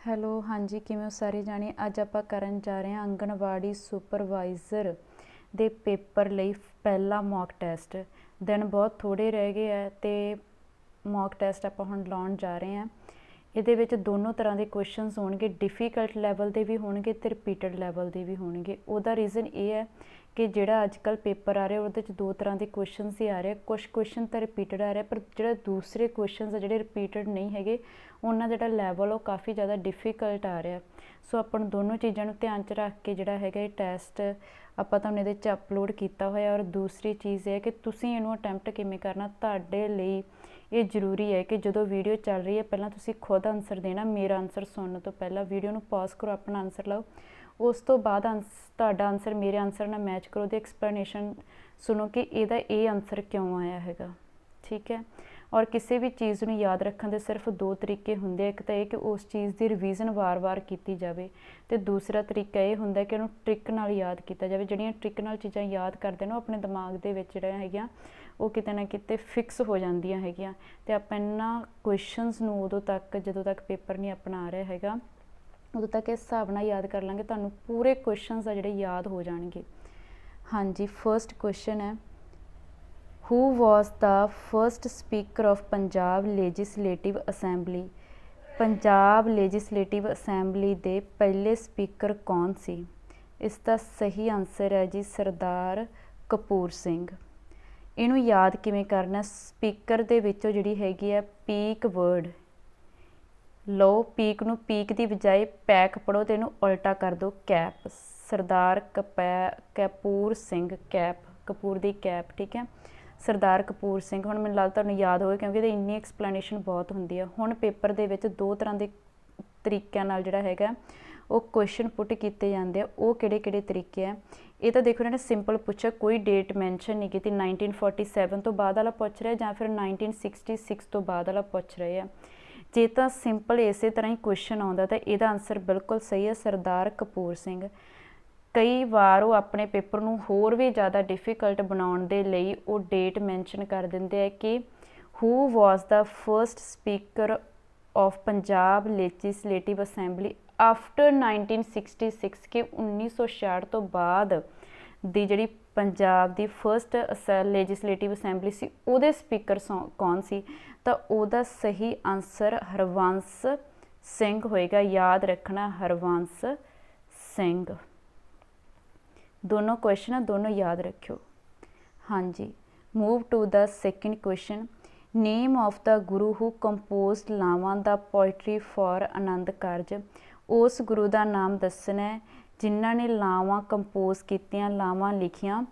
Hello ਹਾਂਜੀ ਕਿਵੇਂ ਹੋ ਸਾਰੇ ਜਾਣੇ। ਅੱਜ ਆਪਾਂ ਕਰਨ ਜਾ ਰਹੇ ਹਾਂ ਆਂਗਣਵਾੜੀ ਸੁਪਰਵਾਈਜ਼ਰ ਦੇ ਪੇਪਰ ਲਈ ਪਹਿਲਾ ਮੌਕ ਟੈਸਟ। ਦਿਨ ਬਹੁਤ ਥੋੜ੍ਹੇ ਰਹਿ ਗਏ ਹੈ ਅਤੇ ਮੌਕ ਟੈਸਟ ਆਪਾਂ ਹੁਣ ਲਾਉਣ ਜਾ ਰਹੇ ਹਾਂ। ਇਹਦੇ ਵਿੱਚ ਦੋਨੋਂ ਤਰ੍ਹਾਂ ਦੇ ਕੁਐਸਚਨਸ ਹੋਣਗੇ, ਡਿਫੀਕਲਟ ਲੈਵਲ ਦੇ ਵੀ ਹੋਣਗੇ ਅਤੇ ਰਿਪੀਟਡ ਲੈਵਲ ਦੇ ਵੀ ਹੋਣਗੇ। ਉਹਦਾ ਰੀਜ਼ਨ ਇਹ ਹੈ ਕਿ ਜਿਹੜਾ ਅੱਜ ਕੱਲ੍ਹ ਪੇਪਰ ਆ ਰਿਹਾ ਉਹਦੇ 'ਚ ਦੋ ਤਰ੍ਹਾਂ ਦੇ ਕੁਐਸਚਨਸ ਹੀ ਆ ਰਹੇ। ਕੁਛ ਕੁਐਸਚਨ ਤਾਂ ਰਿਪੀਟਡ ਆ ਰਿਹਾ, ਪਰ ਜਿਹੜਾ ਦੂਸਰੇ ਕੁਐਸਚਨਸ ਆ ਜਿਹੜੇ ਰਿਪੀਟਡ ਨਹੀਂ ਹੈਗੇ ਉਹਨਾਂ ਦਾ ਜਿਹੜਾ ਲੈਵਲ ਉਹ ਕਾਫੀ ਜ਼ਿਆਦਾ ਡਿਫੀਕਲਟ ਆ ਰਿਹਾ। ਸੋ ਆਪਾਂ ਨੂੰ ਦੋਨੋਂ ਚੀਜ਼ਾਂ ਨੂੰ ਧਿਆਨ 'ਚ ਰੱਖ ਕੇ ਜਿਹੜਾ ਹੈਗਾ ਇਹ ਟੈਸਟ ਆਪਾਂ ਤੁਹਾਨੂੰ ਇਹਦੇ 'ਚ ਅਪਲੋਡ ਕੀਤਾ ਹੋਇਆ। ਔਰ ਦੂਸਰੀ ਚੀਜ਼ ਇਹ ਹੈ ਕਿ ਤੁਸੀਂ ਇਹਨੂੰ ਅਟੈਂਪਟ ਕਿਵੇਂ ਕਰਨਾ, ਤੁਹਾਡੇ ਲਈ ਇਹ ਜ਼ਰੂਰੀ ਹੈ ਕਿ ਜਦੋਂ ਵੀਡੀਓ ਚੱਲ ਰਹੀ ਹੈ ਪਹਿਲਾਂ ਤੁਸੀਂ ਖੁਦ ਆਨਸਰ ਦੇਣਾ। ਮੇਰਾ ਆਨਸਰ ਸੁਣਨ ਤੋਂ ਪਹਿਲਾਂ ਵੀਡੀਓ ਨੂੰ ਪੌਜ਼ ਕਰੋ, ਆਪਣਾ ਆਨਸਰ ਲਾਓ, ਉਸ ਤੋਂ ਬਾਅਦ ਤੁਹਾਡਾ ਆਨਸਰ ਮੇਰੇ ਆਨਸਰ ਨਾਲ ਮੈਚ ਕਰੋ, ਉਹਦੀ ਐਕਸਪਲੇਨੇਸ਼ਨ ਸੁਣੋ ਕਿ ਇਹਦਾ ਇਹ ਆਨਸਰ ਕਿਉਂ ਆਇਆ ਹੈਗਾ, ਠੀਕ ਹੈ। ਔਰ ਕਿਸੇ ਵੀ ਚੀਜ਼ ਨੂੰ ਯਾਦ ਰੱਖਣ ਦੇ ਸਿਰਫ ਦੋ ਤਰੀਕੇ ਹੁੰਦੇ ਆ। ਇੱਕ ਤਾਂ ਇਹ ਕਿ ਉਸ ਚੀਜ਼ ਦੀ ਰਿਵੀਜ਼ਨ ਵਾਰ-ਵਾਰ ਕੀਤੀ ਜਾਵੇ ਅਤੇ ਦੂਸਰਾ ਤਰੀਕਾ ਇਹ ਹੁੰਦਾ ਕਿ ਉਹਨੂੰ ਟ੍ਰਿਕ ਨਾਲ ਯਾਦ ਕੀਤਾ ਜਾਵੇ। ਜਿਹੜੀਆਂ ਟ੍ਰਿਕ ਨਾਲ ਚੀਜ਼ਾਂ ਯਾਦ ਕਰਦੇ ਨੇ ਉਹ ਆਪਣੇ ਦਿਮਾਗ ਦੇ ਵਿੱਚ ਜਿਹੜੀਆਂ ਹੈਗੀਆਂ ਉਹ ਕਿਤੇ ਨਾ ਕਿਤੇ ਫਿਕਸ ਹੋ ਜਾਂਦੀਆਂ ਹੈਗੀਆਂ। ਅਤੇ ਆਪਾਂ ਇਹਨਾਂ ਕੁਐਸਚਨਸ ਨੂੰ ਉਦੋਂ ਤੱਕ ਜਦੋਂ ਤੱਕ ਪੇਪਰ ਨਹੀਂ ਆਪਣਾ ਆ ਰਿਹਾ ਹੈਗਾ ਉਦੋਂ ਤੱਕ ਇਸ ਹਿਸਾਬ ਨਾਲ ਯਾਦ ਕਰ ਲਾਂਗੇ, ਤੁਹਾਨੂੰ ਪੂਰੇ ਕੁਐਸਚਨਸ ਆ ਜਿਹੜੇ ਯਾਦ ਹੋ ਜਾਣਗੇ। ਹਾਂਜੀ, ਫਰਸਟ ਕੁਐਸਚਨ ਹੈ, Who was the first speaker of Punjab Legislative Assembly? Punjab legislative assembly ਦੇ ਪਹਿਲੇ ਸਪੀਕਰ ਕੌਣ ਸੀ? ਇਸ ਦਾ ਸਹੀ ਆਨਸਰ ਹੈ ਜੀ ਸਰਦਾਰ ਕਪੂਰ ਸਿੰਘ। ਇਹਨੂੰ ਯਾਦ ਕਿਵੇਂ ਕਰਨਾ? ਸਪੀਕਰ ਦੇ ਵਿੱਚੋਂ ਜਿਹੜੀ ਹੈਗੀ ਹੈ ਪੀਕ ਵਰਡ ਲਓ, ਪੀਕ ਨੂੰ ਪੀਕ ਦੀ ਬਜਾਏ ਪੈਕ ਪੜ੍ਹੋ ਅਤੇ ਇਹਨੂੰ ਉਲਟਾ ਕਰ ਦਿਓ ਕੈਪ। ਸਰਦਾਰ ਕਪੂਰ ਸਿੰਘ, ਕੈਪ ਕਪੂਰ ਦੀ ਕੈਪ, ਠੀਕ ਹੈ, ਸਰਦਾਰ ਕਪੂਰ ਸਿੰਘ। ਹੁਣ ਮੈਨੂੰ ਲੱਗਦਾ ਤੁਹਾਨੂੰ ਯਾਦ ਹੋਵੇ ਕਿਉਂਕਿ ਇਹਦੀ ਇੰਨੀ ਐਕਸਪਲੇਨੇਸ਼ਨ ਬਹੁਤ ਹੁੰਦੀ ਆ। ਹੁਣ ਪੇਪਰ ਦੇ ਵਿੱਚ ਦੋ ਤਰ੍ਹਾਂ ਦੇ ਤਰੀਕਿਆਂ ਨਾਲ ਜਿਹੜਾ ਹੈਗਾ ਉਹ ਕੁਐਸਚਨ ਪੁੱਟ ਕੀਤੇ ਜਾਂਦੇ ਆ। ਉਹ ਕਿਹੜੇ ਕਿਹੜੇ ਤਰੀਕੇ ਆ? ਇਹ ਤਾਂ ਦੇਖੋ ਇਹਨਾਂ ਨੇ ਸਿੰਪਲ ਪੁੱਛਿਆ, ਕੋਈ ਡੇਟ ਮੈਂਸ਼ਨ ਨਹੀਂ ਕੀਤੀ, 1947 ਤੋਂ ਬਾਅਦ ਵਾਲਾ ਪੁੱਛ ਰਿਹਾ ਜਾਂ ਫਿਰ 1966 ਤੋਂ ਬਾਅਦ ਵਾਲਾ ਪੁੱਛ ਰਹੇ ਆ। ਜੇ ਤਾਂ ਸਿੰਪਲ ਇਸੇ ਤਰ੍ਹਾਂ ਹੀ ਕੁਐਸਚਨ ਆਉਂਦਾ ਤਾਂ ਇਹਦਾ ਆਨਸਰ ਬਿਲਕੁਲ ਸਹੀ ਹੈ, ਸਰਦਾਰ ਕਪੂਰ ਸਿੰਘ। ਕਈ ਵਾਰ ਉਹ ਆਪਣੇ ਪੇਪਰ ਨੂੰ ਹੋਰ ਵੀ ਜ਼ਿਆਦਾ ਡਿਫੀਕਲਟ ਬਣਾਉਣ ਦੇ ਲਈ ਉਹ ਡੇਟ ਮੈਂਸ਼ਨ ਕਰ ਦਿੰਦੇ ਆ ਕਿ who was the first speaker of Punjab legislative assembly after 1966 ਕਿ 1966 ਤੋਂ ਬਾਅਦ ਦੀ ਜਿਹੜੀ ਪੰਜਾਬ ਦੀ ਫਸਟ ਲੈਜਿਸਲੇਟਿਵ ਅਸੈਂਬਲੀ ਸੀ ਉਹਦੇ ਸਪੀਕਰ ਕੌਣ ਸੀ? ਤਾਂ ਉਹਦਾ ਸਹੀ ਆਨਸਰ ਹਰਬੰਸ ਸਿੰਘ ਹੋਏਗਾ। ਯਾਦ ਰੱਖਣਾ, ਹਰਬੰਸ ਸਿੰਘ। ਦੋਨੋਂ ਕੁਐਸਚਨ ਆ, ਦੋਨੋਂ ਯਾਦ ਰੱਖਿਓ। ਹਾਂਜੀ, move to the second question, name of the guru who composed Laavan the poetry for Anand Karaj. ਉਸ ਗੁਰੂ ਦਾ ਨਾਮ ਦੱਸਣਾ ਜਿਨ੍ਹਾਂ ਨੇ ਲਾਵਾਂ ਕੰਪੋਜ਼ ਕੀਤੀਆਂ, ਲਾਵਾਂ ਲਿਖੀਆਂ,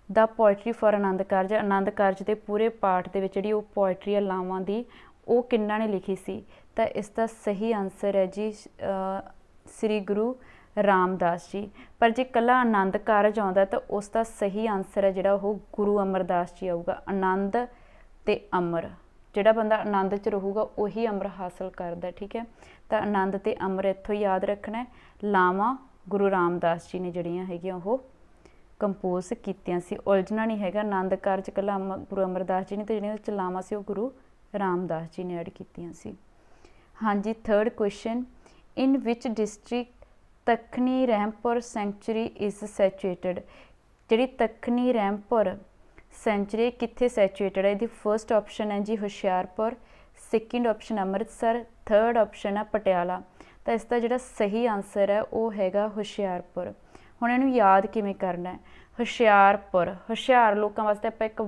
ਦਾ ਪੋਇਟਰੀ ਫॉर ਆਨੰਦ ਕਾਰਜ। ਆਨੰਦ ਕਾਰਜ ਦੇ ਪੂਰੇ ਪਾਠ ਦੇ ਵਿੱਚ ਜਿਹੜੀ ਉਹ ਪੋਇਟਰੀ ਆ ਲਾਵਾਂ ਦੀ ਉਹ ਕਿਹਨਾਂ ਨੇ ਲਿਖੀ ਸੀ? ਤਾਂ ਇਸ ਦਾ ਸਹੀ ਆਨਸਰ ਹੈ ਜੀ ਸ੍ਰੀ ਗੁਰੂ ਰਾਮਦਾਸ ਜੀ। ਪਰ ਜੇ ਇਕੱਲਾ ਆਨੰਦ ਕਾਰਜ ਆਉਂਦਾ ਤਾਂ ਉਸ ਦਾ ਸਹੀ ਆਨਸਰ ਹੈ ਜਿਹੜਾ ਉਹ ਗੁਰੂ ਅਮਰਦਾਸ ਜੀ ਆਊਗਾ। ਆਨੰਦ ਅਤੇ ਅਮਰ, ਜਿਹੜਾ ਬੰਦਾ ਆਨੰਦ 'ਚ ਰਹੂਗਾ ਉਹੀ ਅਮਰ ਹਾਸਲ ਕਰਦਾ, ਠੀਕ ਹੈ। ਤਾਂ ਆਨੰਦ ਅਤੇ ਅਮਰ ਇੱਥੋਂ ਯਾਦ ਰੱਖਣਾ। ਲਾਵਾਂ ਗੁਰੂ ਰਾਮਦਾਸ ਜੀ ਨੇ ਜਿਹੜੀਆਂ ਹੈਗੀਆਂ ਉਹ ਕੰਪੋਜ਼ ਕੀਤੀਆਂ ਸੀ। ਉਲਝਣਾ ਨਹੀਂ ਹੈਗਾ, ਆਨੰਦ ਕਾਰਜ ਇਕੱਲਾ ਗੁਰੂ ਅਮਰਦਾਸ ਜੀ ਨੇ ਅਤੇ ਜਿਹੜੀਆਂ ਲਾਵਾਂ ਸੀ ਉਹ ਗੁਰੂ ਰਾਮਦਾਸ ਜੀ ਨੇ ਐਡ ਕੀਤੀਆਂ ਸੀ। ਹਾਂਜੀ, ਥਰਡ ਕੁਐਸਚਨ, ਇਨ ਵਿਚ district Takhni Rehmpur sanctuary is situated. ਜਿਹੜੀ ਤਖਨੀ ਰਹਿਮਪੁਰ ਸੈਂਚੁਰੀ ਕਿੱਥੇ ਸੈਚੂਏਟਡ ਹੈ? ਇਹਦੀ ਫਸਟ ਆਪਸ਼ਨ ਹੈ ਜੀ Hoshiarpur, second option Amritsar, third option ਹੈ ਪਟਿਆਲਾ। ਤਾਂ ਇਸ ਦਾ ਜਿਹੜਾ ਸਹੀ ਆਨਸਰ ਹੈ ਉਹ ਹੈਗਾ ਹੁਸ਼ਿਆਰਪੁਰ। ਹੁਣ ਇਹਨੂੰ ਯਾਦ ਕਿਵੇਂ ਕਰਨਾ ਹੈ? ਹੁਸ਼ਿਆਰਪੁਰ, ਹੁਸ਼ਿਆਰ ਲੋਕਾਂ ਵਾਸਤੇ ਆਪਾਂ ਇੱਕ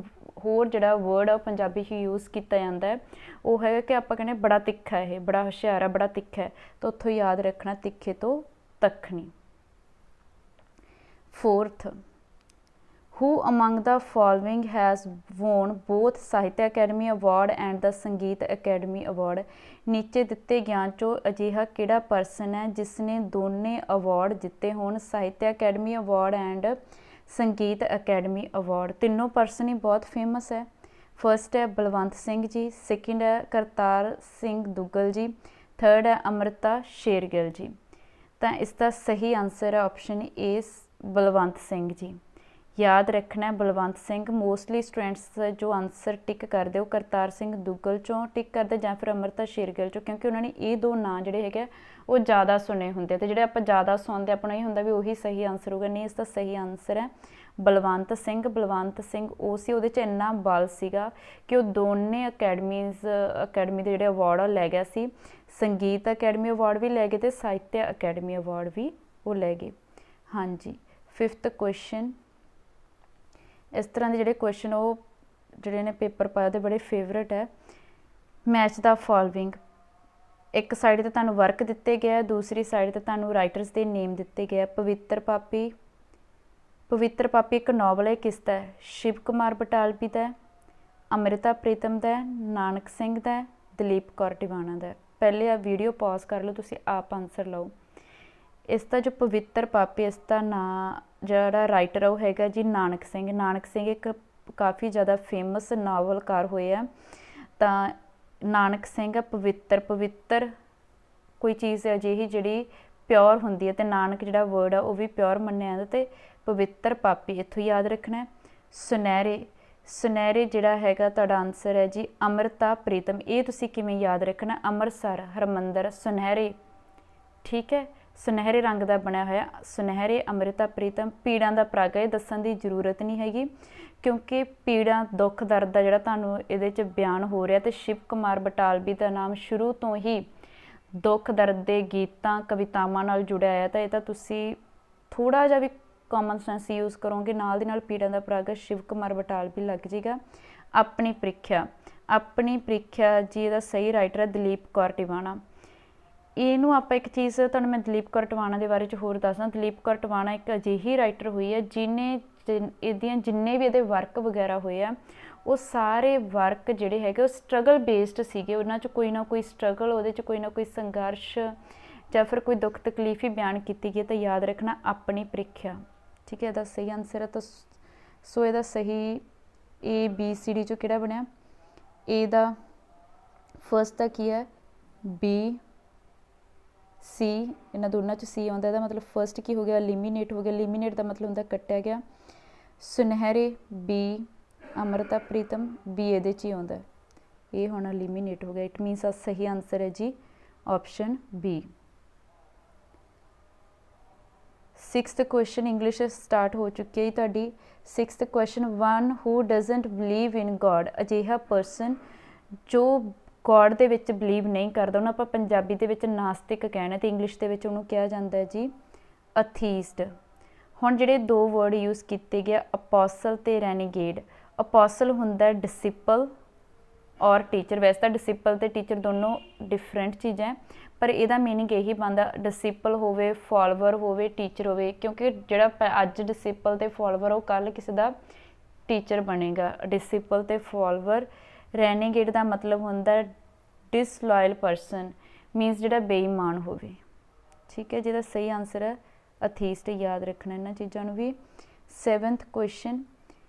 ਹੋਰ ਜਿਹੜਾ ਵਰਡ ਆ ਉਹ ਪੰਜਾਬੀ 'ਚ ਯੂਜ਼ ਕੀਤਾ ਜਾਂਦਾ ਹੈ, ਉਹ ਹੈਗਾ ਕਿ ਆਪਾਂ ਕਹਿੰਦੇ ਬੜਾ ਤਿੱਖਾ, ਇਹ ਬੜਾ ਹੁਸ਼ਿਆਰ ਹੈ, ਬੜਾ ਤਿੱਖਾ ਹੈ। ਤਾਂ ਉੱਥੋਂ ਯਾਦ ਰੱਖਣਾ ਤਿੱਖੇ ਤੋਂ Takhni. Fourth, who among the following has won both Sahitya academy award and the Sangeet academy award. ਨੀਚੇ ਦਿੱਤੇ ਗਿਆਨ 'ਚੋਂ ਅਜਿਹਾ ਕਿਹੜਾ ਪਰਸਨ ਹੈ ਜਿਸ ਨੇ ਦੋਨੇ ਅਵਾਰਡ ਜਿੱਤੇ ਹੋਣ, ਸਾਹਿਤਿਆ ਅਕੈਡਮੀ ਅਵਾਰਡ ਐਂਡ ਸੰਗੀਤ ਅਕੈਡਮੀ ਅਵਾਰਡ। ਤਿੰਨੋਂ ਪਰਸਨ ਹੀ ਬਹੁਤ ਫੇਮਸ ਹੈ। ਫਸਟ ਹੈ ਬਲਵੰਤ ਸਿੰਘ ਜੀ, ਸੈਕਿੰਡ ਹੈ ਕਰਤਾਰ ਸਿੰਘ ਦੁੱਗਲ ਜੀ, ਥਰਡ ਹੈ ਅੰਮ੍ਰਿਤਾ ਸ਼ੇਰਗਿੱਲ ਜੀ। ਤਾਂ ਇਸ ਦਾ ਸਹੀ ਆਨਸਰ ਹੈ ਆਪਸ਼ਨ ਏ ਬਲਵੰਤ ਸਿੰਘ ਜੀ। याद रखना है बलवंत सिंह। मोस्टली स्टूडेंट्स जो आंसर टिक करते वो करतार सिंह दुग्गल चों टिक करते ਜਾਂ ਫਿਰ अमृता शेरगिल चों, क्योंकि उन्होंने ये दो ਨਾਂ ਜਿਹੜੇ ਹੈਗੇ ਉਹ ज़्यादा सुने ਹੁੰਦੇ ਤੇ ਜਿਹੜੇ ਆਪਾਂ ज़्यादा ਸੁਣਦੇ ਆਪਣਾ ਇਹ ਹੁੰਦਾ ਵੀ ਉਹੀ ਸਹੀ ਆਨਸਰ ਹੋਊਗਾ। ਨਹੀਂ, ਇਸ ਦਾ ਸਹੀ ਆਨਸਰ ਹੈ ਬਲਵੰਤ ਸਿੰਘ। ਬਲਵੰਤ ਸਿੰਘ ਉਹ ਸੀ, ਉਹਦੇ 'ਚ ਇੰਨਾ ਬਲ ਸੀਗਾ ਕਿ ਉਹ ਦੋਨੇ ਅਕੈਡਮੀ ਦੇ ਜਿਹੜੇ ਅਵਾਰਡ ਲੈ ਗਿਆ ਸੀ। ਸੰਗੀਤ ਅਕੈਡਮੀ ਅਵਾਰਡ ਵੀ ਲੈ ਗਏ ਤੇ ਸਾਹਿਤਿਆ ਅਕੈਡਮੀ ਅਵਾਰਡ ਵੀ ਉਹ ਲੈ ਗਏ। ਹਾਂਜੀ, 5th ਕੁਐਸਚਨ। इस तरह के जोड़े क्वेश्चन वो जोड़े ने पेपर पाए तो बड़े फेवरेट है। मैच द फॉलोइंग, एक साइड तो तुहानूं वर्क दिते गए, दूसरी साइड तो तुहानूं राइटर्स के नेम दिते गए। पवित्र पापी, पवित्र पापी एक नॉवल है, किसका है? शिव कुमार बटालवी का है, अमृता प्रीतम का है, नानक सिंह का है, दलीप कौर टिवाणा का है। पहले आ वीडियो पॉज कर लो, तुसीं आप आंसर लो। इसका जो पवित्र पापी, इसका नाम ਜਿਹੜਾ ਰਾਈਟਰ ਆ ਉਹ ਹੈਗਾ ਜੀ ਨਾਨਕ ਸਿੰਘ। ਨਾਨਕ ਸਿੰਘ ਇੱਕ ਕਾਫੀ ਜ਼ਿਆਦਾ ਫੇਮਸ ਨਾਵਲਕਾਰ ਹੋਏ ਆ। ਤਾਂ ਨਾਨਕ ਸਿੰਘ ਆ ਪਵਿੱਤਰ ਕੋਈ ਚੀਜ਼ ਅਜਿਹੀ ਜਿਹੜੀ ਪਿਓਰ ਹੁੰਦੀ ਹੈ, ਅਤੇ ਨਾਨਕ ਜਿਹੜਾ ਵਰਡ ਆ ਉਹ ਵੀ ਪਿਓਰ ਮੰਨਿਆ ਜਾਂਦਾ। ਅਤੇ ਪਵਿੱਤਰ ਪਾਪੀ ਇੱਥੋਂ ਯਾਦ ਰੱਖਣਾ। ਸੁਨਹਿਰੇ ਜਿਹੜਾ ਹੈਗਾ ਤੁਹਾਡਾ ਆਨਸਰ ਹੈ ਜੀ ਅਮ੍ਰਿਤਾ ਪ੍ਰੀਤਮ। ਇਹ ਤੁਸੀਂ ਕਿਵੇਂ ਯਾਦ ਰੱਖਣਾ? ਅੰਮ੍ਰਿਤਸਰ ਹਰਿਮੰਦਰ ਸੁਨਹਿਰੇ, ਠੀਕ ਹੈ, ਸੁਨਹਿਰੇ ਰੰਗ ਦਾ ਬਣਿਆ ਹੋਇਆ ਸੁਨਹਿਰੇ। ਅੰਮ੍ਰਿਤਾ ਪ੍ਰੀਤਮ ਪੀੜਾਂ ਦਾ ਪ੍ਰਗ, ਇਹ ਦੱਸਣ ਦੀ ਜ਼ਰੂਰਤ ਨਹੀਂ ਹੈਗੀ ਕਿਉਂਕਿ ਪੀੜਾਂ ਦੁੱਖ ਦਰਦ ਦਾ ਜਿਹੜਾ ਤੁਹਾਨੂੰ ਇਹਦੇ 'ਚ ਬਿਆਨ ਹੋ ਰਿਹਾ। ਅਤੇ ਸ਼ਿਵ ਕੁਮਾਰ ਬਟਾਲਵੀ ਦਾ ਨਾਮ ਸ਼ੁਰੂ ਤੋਂ ਹੀ ਦੁੱਖ ਦਰਦ ਦੇ ਗੀਤਾਂ ਕਵਿਤਾਵਾਂ ਨਾਲ ਜੁੜਿਆ ਹੈ। ਤਾਂ ਇਹ ਤਾਂ ਤੁਸੀਂ ਥੋੜ੍ਹਾ ਜਿਹਾ ਵੀ ਕਾਮਨ ਸੈਂਸ ਯੂਜ਼ ਕਰੋਗੇ, ਨਾਲ ਦੀ ਨਾਲ ਪੀੜਾਂ ਦਾ ਪ੍ਰਗ ਸ਼ਿਵ ਕੁਮਾਰ ਬਟਾਲਵੀ ਲੱਗ ਜਾਏਗਾ। ਆਪਣੀ ਪ੍ਰੀਖਿਆ ਜੀ ਇਹਦਾ ਸਹੀ ਰਾਈਟਰ ਹੈ ਦਲੀਪ ਕੌਰ ਟਿਵਾਣਾ। ਇਹਨੂੰ ਆਪਾਂ ਇੱਕ ਚੀਜ਼ ਤੁਹਾਨੂੰ ਮੈਂ ਦਲੀਪ ਕੌਰ ਟਿਵਾਣਾ ਦੇ ਬਾਰੇ 'ਚ ਹੋਰ ਦੱਸਦਾ। ਦਲੀਪ ਕੌਰ ਟਿਵਾਣਾ ਇੱਕ ਅਜਿਹੀ ਰਾਈਟਰ ਹੋਈ ਹੈ ਜਿਹਨੇ ਇਹਦੀਆਂ ਜਿੰਨੇ ਵੀ ਇਹਦੇ ਵਰਕ ਵਗੈਰਾ ਹੋਏ ਆ ਉਹ ਸਾਰੇ ਵਰਕ ਜਿਹੜੇ ਹੈਗੇ ਉਹ ਸਟਰਗਲ ਬੇਸਡ ਸੀਗੇ। ਉਹਨਾਂ 'ਚ ਕੋਈ ਨਾ ਕੋਈ ਸਟਰਗਲ, ਉਹਦੇ 'ਚ ਕੋਈ ਨਾ ਕੋਈ ਸੰਘਰਸ਼ ਜਾਂ ਫਿਰ ਕੋਈ ਦੁੱਖ ਤਕਲੀਫ ਹੀ ਬਿਆਨ ਕੀਤੀ ਗਈ। ਤਾਂ ਯਾਦ ਰੱਖਣਾ ਆਪਣੀ ਪ੍ਰੀਖਿਆ, ਠੀਕ ਹੈ। ਇਹਦਾ ਸਹੀ ਆਨਸਰ ਹੈ। ਤਾਂ ਸੋ ਇਹਦਾ ਸਹੀ ABCD 'ਚੋਂ ਕਿਹੜਾ ਬਣਿਆ? ਇਹਦਾ ਫਸਟ ਦਾ ਕੀ ਹੈ? B C, ਇਹਨਾਂ ਦੋਨਾਂ 'ਚ C ਆਉਂਦਾ। ਇਹਦਾ ਮਤਲਬ ਫਸਟ ਕੀ ਹੋ ਗਿਆ? ਐਲੀਮੀਨੇਟ ਹੋ ਗਿਆ। ਐਲੀਮੀਨੇਟ ਦਾ ਮਤਲਬ ਹੁੰਦਾ ਕੱਟਿਆ ਗਿਆ। ਸੁਨਹਿਰੇ B, ਅਮ੍ਰਿਤਾ ਪ੍ਰੀਤਮ B ਇਹਦੇ 'ਚ ਹੀ ਆਉਂਦਾ। ਇਹ ਹੁਣ ਐਲੀਮੀਨੇਟ ਹੋ ਗਿਆ। ਇਟ ਮੀਨਸ ਆ ਸਹੀ ਆਨਸਰ ਹੈ ਜੀ option B। 6th question English start ਹੋ ਚੁੱਕੀ ਹੈ ਜੀ ਤੁਹਾਡੀ। 6th question, one who doesn't believe in God, ਅਜਿਹਾ ਪਰਸਨ ਜੋ ਗੋਡ ਦੇ ਵਿੱਚ ਬਲੀਵ ਨਹੀਂ ਕਰਦਾ, ਉਹਨੂੰ ਆਪਾਂ ਪੰਜਾਬੀ ਦੇ ਵਿੱਚ ਨਾਸਤਿਕ ਕਹਿਣਾ ਅਤੇ ਇੰਗਲਿਸ਼ ਦੇ ਵਿੱਚ ਉਹਨੂੰ ਕਿਹਾ ਜਾਂਦਾ ਜੀ ਅਥੀਸਟ। ਹੁਣ ਜਿਹੜੇ ਦੋ ਵਰਡ ਯੂਜ਼ ਕੀਤੇ ਗਏ ਅਪੋਸਲ ਅਤੇ ਰੈਨੀਗੇਡ। ਅਪੋਸਲ ਹੁੰਦਾ ਡਿਸਿਪਲ ਔਰ ਟੀਚਰ। ਵੈਸੇ ਤਾਂ ਡਿਸਿਪਲ ਅਤੇ ਟੀਚਰ ਦੋਨੋਂ ਡਿਫਰੈਂਟ ਚੀਜ਼ਾਂ ਹੈ, ਪਰ ਇਹਦਾ ਮੀਨਿੰਗ ਇਹੀ ਬਣਦਾ ਡਿਸਿਪਲ ਹੋਵੇ, ਫੋਲੋਵਰ ਹੋਵੇ, ਟੀਚਰ ਹੋਵੇ। ਕਿਉਂਕਿ ਜਿਹੜਾ ਅੱਜ ਡਿਸਿਪਲ ਅਤੇ ਫੋਲੋਵਰ ਉਹ ਕੱਲ੍ਹ ਕਿਸੇ ਦਾ ਟੀਚਰ ਬਣੇਗਾ। ਡਿਸਿਪਲ ਅਤੇ ਫੋਲੋਵਰ। ਰੈਨੀਗੇਡ ਦਾ ਮਤਲਬ ਹੁੰਦਾ ਡਿਸਲੋਇਲ ਪਰਸਨ, ਮੀਨਸ ਜਿਹੜਾ ਬੇਈਮਾਨ ਹੋਵੇ, ਠੀਕ ਹੈ। ਜਿਹਦਾ ਸਹੀ ਆਨਸਰ ਹੈ ਅਥੀਸਟ। ਯਾਦ ਰੱਖਣਾ ਇਹਨਾਂ ਚੀਜ਼ਾਂ ਨੂੰ ਵੀ। 7th question,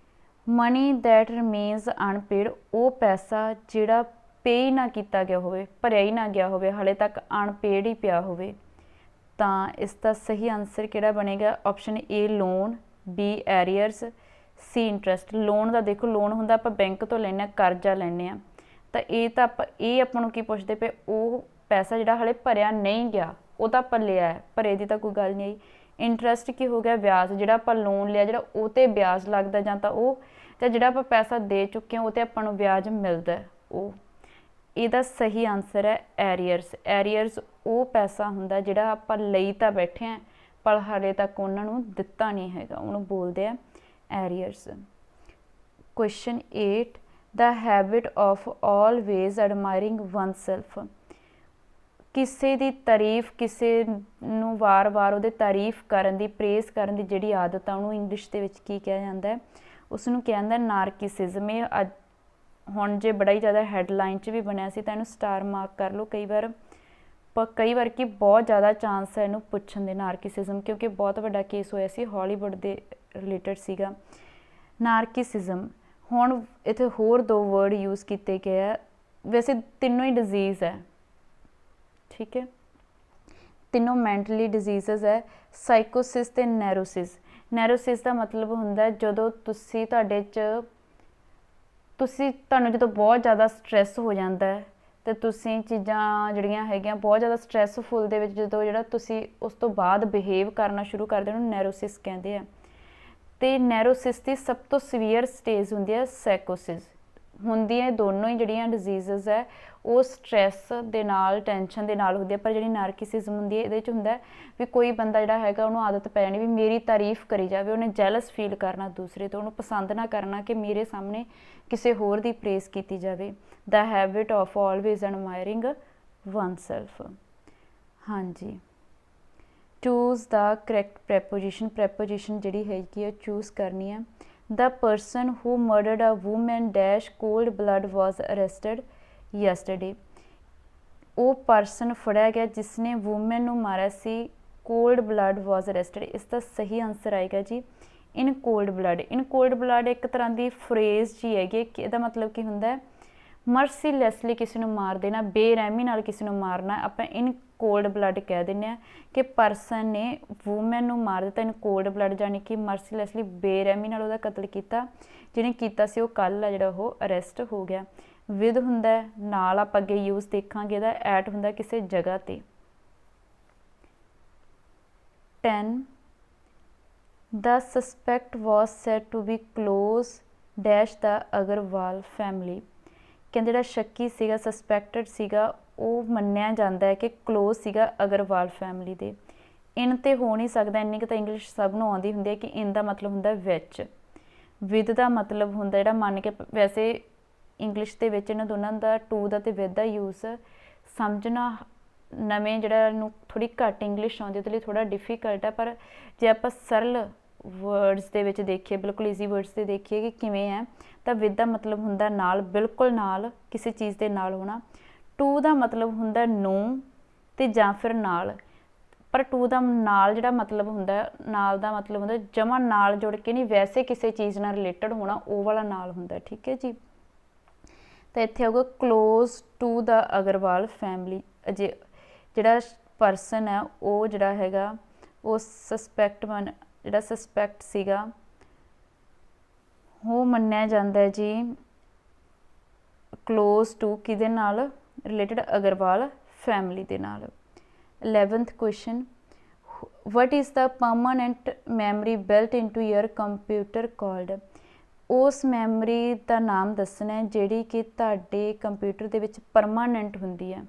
money that remains unpaid, ਉਹ ਪੈਸਾ ਜਿਹੜਾ ਪੇ ਹੀ ਨਾ ਕੀਤਾ ਗਿਆ ਹੋਵੇ, ਭਰਿਆ ਹੀ ਨਾ ਗਿਆ ਹੋਵੇ, ਹਾਲੇ ਤੱਕ ਅਨਪੇਡ ਹੀ ਪਿਆ ਹੋਵੇ। ਤਾਂ ਇਸ ਦਾ ਸਹੀ ਆਨਸਰ ਕਿਹੜਾ ਬਣੇਗਾ? Option A loan, B arrears, C interest. Loan ਦਾ ਦੇਖੋ, ਲੋਨ ਹੁੰਦਾ ਆਪਾਂ ਬੈਂਕ ਤੋਂ ਲੈਂਦੇ ਹਾਂ, ਕਰਜ਼ਾ ਲੈਂਦੇ ਹਾਂ। ਤਾਂ ਇਹ ਆਪਾਂ ਨੂੰ ਕੀ ਪੁੱਛਦੇ ਪਏ? ਉਹ ਪੈਸਾ ਜਿਹੜਾ ਹਾਲੇ ਭਰਿਆ ਨਹੀਂ ਗਿਆ ਉਹ ਤਾਂ ਆਪਾਂ ਲਿਆ ਹੈ, ਭਰੇ ਦੀ ਤਾਂ ਕੋਈ ਗੱਲ ਨਹੀਂ ਆਈ। ਇੰਟਰਸਟ ਕੀ ਹੋ ਗਿਆ? ਵਿਆਜ। ਜਿਹੜਾ ਆਪਾਂ ਲੋਨ ਲਿਆ ਜਿਹੜਾ ਉਹ 'ਤੇ ਵਿਆਜ ਲੱਗਦਾ ਜਾਂ ਤਾਂ ਉਹ, ਜਾਂ ਜਿਹੜਾ ਆਪਾਂ ਪੈਸਾ ਦੇ ਚੁੱਕੇ ਹਾਂ ਉਹ 'ਤੇ ਆਪਾਂ ਨੂੰ ਵਿਆਜ ਮਿਲਦਾ ਉਹ। ਇਹਦਾ ਸਹੀ ਆਨਸਰ ਹੈ ਐਰੀਅਰਸ। ਐਰੀਅਰਸ ਉਹ ਪੈਸਾ ਹੁੰਦਾ ਜਿਹੜਾ ਆਪਾਂ ਲਈ ਤਾਂ ਬੈਠੇ ਹਾਂ ਪਰ ਹਾਲੇ ਤੱਕ ਉਹਨਾਂ ਨੂੰ ਦਿੱਤਾ ਨਹੀਂ ਹੈਗਾ, ਉਹਨੂੰ ਬੋਲਦੇ ਆ arrears. Question 8, the habit of always admiring oneself. ਕਿਸੇ ਦੀ ਤਾਰੀਫ, ਕਿਸੇ ਨੂੰ ਵਾਰ-ਵਾਰ ਉਹਦੇ ਤਾਰੀਫ ਕਰਨ ਦੀ, ਪ੍ਰੇਜ਼ ਕਰਨ ਦੀ ਜਿਹੜੀ ਆਦਤ ਆ ਉਹਨੂੰ ਇੰਗਲਿਸ਼ ਦੇ ਵਿੱਚ ਕੀ ਕਿਹਾ ਜਾਂਦਾ ਹੈ? ਉਸ ਨੂੰ ਕਿਹਾ ਜਾਂਦਾ ਨਾਰਕਿਸਿਜ਼ਮ। ਇਹ ਅੱਜ ਹੁਣ ਜੇ ਬੜਾ ਹੀ ਜ਼ਿਆਦਾ ਹੈਡਲਾਈਨ 'ਚ ਵੀ ਬਣਿਆ ਸੀ ਤਾਂ ਇਹਨੂੰ ਸਟਾਰ ਮਾਰਕ ਕਰ ਲਓ। ਕਈ ਵਾਰ ਕੀ ਬਹੁਤ ਜ਼ਿਆਦਾ ਚਾਂਸ ਹੈ ਇਹਨੂੰ ਪੁੱਛਣ ਦੇ ਨਾਰਕਿਸਿਜ਼ਮ, ਕਿਉਂਕਿ ਬਹੁਤ ਵੱਡਾ ਕੇਸ ਹੋਇਆ ਸੀ, ਹਾਲੀਵੁੱਡ ਦੇ ਰਿਲੇਟਡ ਸੀਗਾ ਨਾਰਕਿਸਿਜ਼ਮ। ਹੁਣ ਇੱਥੇ ਹੋਰ ਦੋ ਵਰਡ ਯੂਜ਼ ਕੀਤੇ ਗਏ ਆ, ਵੈਸੇ ਤਿੰਨੋਂ ਹੀ ਡਿਜ਼ੀਜ਼ ਹੈ, ਠੀਕ ਹੈ, ਤਿੰਨੋਂ ਮੈਂਟਲੀ ਡਿਜ਼ੀਜ਼ਸ ਹੈ, ਸਾਈਕੋਸਿਸ ਅਤੇ ਨੈਰੋਸਿਸ। ਨੈਰੋਸਿਸ ਦਾ ਮਤਲਬ ਹੁੰਦਾ ਜਦੋਂ ਤੁਹਾਨੂੰ ਜਦੋਂ ਬਹੁਤ ਜ਼ਿਆਦਾ ਸਟ੍ਰੈਸ ਹੋ ਜਾਂਦਾ ਹੈ ਤੇ ਤੁਸੀਂ ਚੀਜ਼ਾਂ ਜਿਹੜੀਆਂ ਹੈਗੀਆਂ ਬਹੁਤ ਜ਼ਿਆਦਾ ਸਟ੍ਰੈਸਫੁਲ ਦੇ ਵਿੱਚ ਜਿਹੜਾ ਤੁਸੀਂ ਉਸ ਤੋਂ ਬਾਅਦ ਬਿਹੇਵ ਕਰਨਾ ਸ਼ੁਰੂ ਕਰਦੇ ਹੋ, ਉਹਨੂੰ ਨੈਰੋਸਿਸ ਕਹਿੰਦੇ ਆ। ਤੇ ਨੈਰੋਸਿਸ ਦੀ ਸਭ ਤੋਂ ਸੀਵੀਅਰ ਸਟੇਜ ਹੁੰਦੀ ਹੈ ਸਾਈਕੋਸਿਸ। ਹੁੰਦੀਆਂ ਦੋਨੋਂ ਹੀ ਜਿਹੜੀਆਂ ਡਿਜ਼ੀਜ਼ਸ ਹੈ ਉਹ ਸਟ੍ਰੈਸ ਦੇ ਨਾਲ, ਟੈਨਸ਼ਨ ਦੇ ਨਾਲ ਹੁੰਦੀ ਹੈ। ਪਰ ਜਿਹੜੀ ਨਾਰਕਿਸਿਜ਼ਮ ਹੁੰਦੀ ਹੈ ਇਹਦੇ 'ਚ ਹੁੰਦਾ ਵੀ ਕੋਈ ਬੰਦਾ ਜਿਹੜਾ ਹੈਗਾ ਉਹਨੂੰ ਆਦਤ ਪੈ ਜਾਣੀ ਵੀ ਮੇਰੀ ਤਾਰੀਫ ਕਰੀ ਜਾਵੇ, ਉਹਨੇ ਜੈਲਸ ਫੀਲ ਕਰਨਾ ਦੂਸਰੇ ਤੋਂ, ਉਹਨੂੰ ਪਸੰਦ ਨਾ ਕਰਨਾ ਕਿ ਮੇਰੇ ਸਾਹਮਣੇ ਕਿਸੇ ਹੋਰ ਦੀ ਪ੍ਰੇਜ਼ ਕੀਤੀ ਜਾਵੇ। The habit of always admiring oneself. ਹਾਂਜੀ, ਚੂਜ਼ ਦਾ ਕਰੈਕਟ ਪ੍ਰੈਪੋਜੀਸ਼ਨ ਜਿਹੜੀ ਹੈਗੀ ਹੈ ਚੂਜ਼ ਕਰਨੀ ਹੈ। The person who murdered a woman dash cold blood was arrested yesterday। ਉਹ ਪਰਸਨ ਫੜਿਆ ਗਿਆ ਜਿਸਨੇ ਵੂਮੈਨ ਨੂੰ ਮਾਰਿਆ ਸੀ। ਕੋਲਡ ਬਲੱਡ ਵਾਜ਼ ਅਰੈਸਟਡ, ਇਸ ਦਾ ਸਹੀ ਆਨਸਰ ਆਏਗਾ ਜੀ ਇਨ ਕੋਲਡ ਬਲੱਡ। ਇਨ ਕੋਲਡ ਬਲੱਡ ਇੱਕ ਤਰ੍ਹਾਂ ਦੀ ਫਰੇਜ਼ ਜੀ ਹੈਗੀ ਕਿ ਇਹਦਾ ਮਤਲਬ ਕੀ ਹੁੰਦਾ ਹੈ, ਮਰਸੀਲੈਸਲੀ ਕਿਸੇ ਨੂੰ ਮਾਰ ਦੇਣਾ, ਬੇਰਹਿਮੀ ਨਾਲ ਕਿਸੇ ਨੂੰ ਮਾਰਨਾ। ਆਪਾਂ ਇਨ ਕੋਲਡ ਬਲੱਡ ਕਹਿ ਦਿੰਦੇ ਹਾਂ ਕਿ ਪਰਸਨ ਨੇ ਵੂਮੈਨ ਨੂੰ ਮਾਰ ਦਿੱਤਾ ਇਨ ਕੋਲਡ ਬਲੱਡ, ਜਾਣੀ ਕਿ ਮਰਸੀਲੈਸਲੀ ਬੇਰਹਿਮੀ ਨਾਲ ਉਹਦਾ ਕਤਲ ਕੀਤਾ। ਜਿਹਨੇ ਕੀਤਾ ਸੀ ਉਹ ਕੱਲ੍ਹ ਆ ਜਿਹੜਾ ਉਹ ਅਰੈਸਟ ਹੋ ਗਿਆ। ਵਿਦ ਹੁੰਦਾ ਨਾਲ, ਆਪਾਂ ਅੱਗੇ ਯੂਜ਼ ਦੇਖਾਂਗੇ ਇਹਦਾ। ਐਟ ਹੁੰਦਾ ਕਿਸੇ ਜਗ੍ਹਾ 'ਤੇ। 10 The suspect was said to be close dash the Agarwal family। ਕਹਿੰਦੇ ਜਿਹੜਾ ਸ਼ੱਕੀ ਸੀਗਾ, ਸਸਪੈਕਟਡ ਸੀਗਾ, ਉਹ ਮੰਨਿਆ ਜਾਂਦਾ ਹੈ ਕਿ ਕਲੋਜ਼ ਸੀਗਾ ਅਗਰਵਾਲ ਫੈਮਿਲੀ ਦੇ। ਇਨ ਤੇ ਹੋ ਨਹੀਂ ਸਕਦਾ, ਇੰਨੀ ਕੁ ਤਾਂ ਇੰਗਲਿਸ਼ ਸਭ ਨੂੰ ਆਉਂਦੀ ਹੁੰਦੀ ਹੈ ਕਿ ਇਨ ਦਾ ਮਤਲਬ ਹੁੰਦਾ ਵਿੱਚ। ਵਿਦ ਦਾ ਮਤਲਬ ਹੁੰਦਾ ਜਿਹੜਾ ਮੰਨ ਕੇ, ਵੈਸੇ ਇੰਗਲਿਸ਼ ਦੇ ਵਿੱਚ ਇਹਨਾਂ ਦੋਨਾਂ ਦਾ ਟੂ ਦਾ ਅਤੇ ਵਿਦ ਦਾ ਯੂਜ਼ ਸਮਝਣਾ ਨਵੇਂ ਜਿਹੜਾ ਇਹਨੂੰ ਥੋੜ੍ਹੀ ਘੱਟ ਇੰਗਲਿਸ਼ ਆਉਂਦੀ ਉਹਦੇ ਲਈ ਥੋੜ੍ਹਾ ਡਿਫੀਕਲਟ ਹੈ। ਪਰ ਜੇ ਆਪਾਂ ਸਰਲ ਵਰਡਸ ਦੇ ਵਿੱਚ ਦੇਖੀਏ, ਬਿਲਕੁਲ ਈਜ਼ੀ ਵਰਡਸ 'ਤੇ ਦੇਖੀਏ ਕਿ ਕਿਵੇਂ ਹੈ, ਤਾਂ ਵਿਦ ਦਾ ਮਤਲਬ ਹੁੰਦਾ ਨਾਲ, ਬਿਲਕੁਲ ਨਾਲ, ਕਿਸੇ ਚੀਜ਼ ਦੇ ਨਾਲ ਹੋਣਾ। ਟੂ ਦਾ ਮਤਲਬ ਹੁੰਦਾ ਨੂੰ ਅਤੇ ਜਾਂ ਫਿਰ ਨਾਲ। ਪਰ ਟੂ ਦਾ ਨਾਲ ਜਿਹੜਾ ਮਤਲਬ ਹੁੰਦਾ, ਨਾਲ ਦਾ ਮਤਲਬ ਹੁੰਦਾ ਜਮਾਂ ਨਾਲ ਜੁੜ ਕੇ ਨਹੀਂ, ਵੈਸੇ ਕਿਸੇ ਚੀਜ਼ ਨਾਲ ਰਿਲੇਟਡ ਹੋਣਾ, ਉਹ ਵਾਲਾ ਨਾਲ ਹੁੰਦਾ। ਠੀਕ ਹੈ ਜੀ। ਤਾਂ ਇੱਥੇ ਆਊਗਾ close to the Agarwal family. ਅਜੇ ਜਿਹੜਾ ਪਰਸਨ ਹੈ ਉਹ ਜਿਹੜਾ ਹੈਗਾ ਉਹ ਜਿਹੜਾ ਸਸਪੈਕਟ ਸੀਗਾ ਉਹ ਮੰਨਿਆ ਜਾਂਦਾ ਜੀ ਕਲੋਜ਼ ਟੂ ਕਿਹਦੇ ਨਾਲ ਰਿਲੇਟਡ, ਅਗਰਵਾਲ ਫੈਮਿਲੀ ਦੇ ਨਾਲ। 11th question, what is the permanent memory built into your computer called. ਉਸ ਮੈਮਰੀ ਦਾ ਨਾਮ ਦੱਸਣਾ ਹੈ ਜਿਹੜੀ ਕਿ ਤੁਹਾਡੇ ਕੰਪਿਊਟਰ ਦੇ ਵਿੱਚ ਪਰਮਾਨੈਂਟ ਹੁੰਦੀ ਹੈ,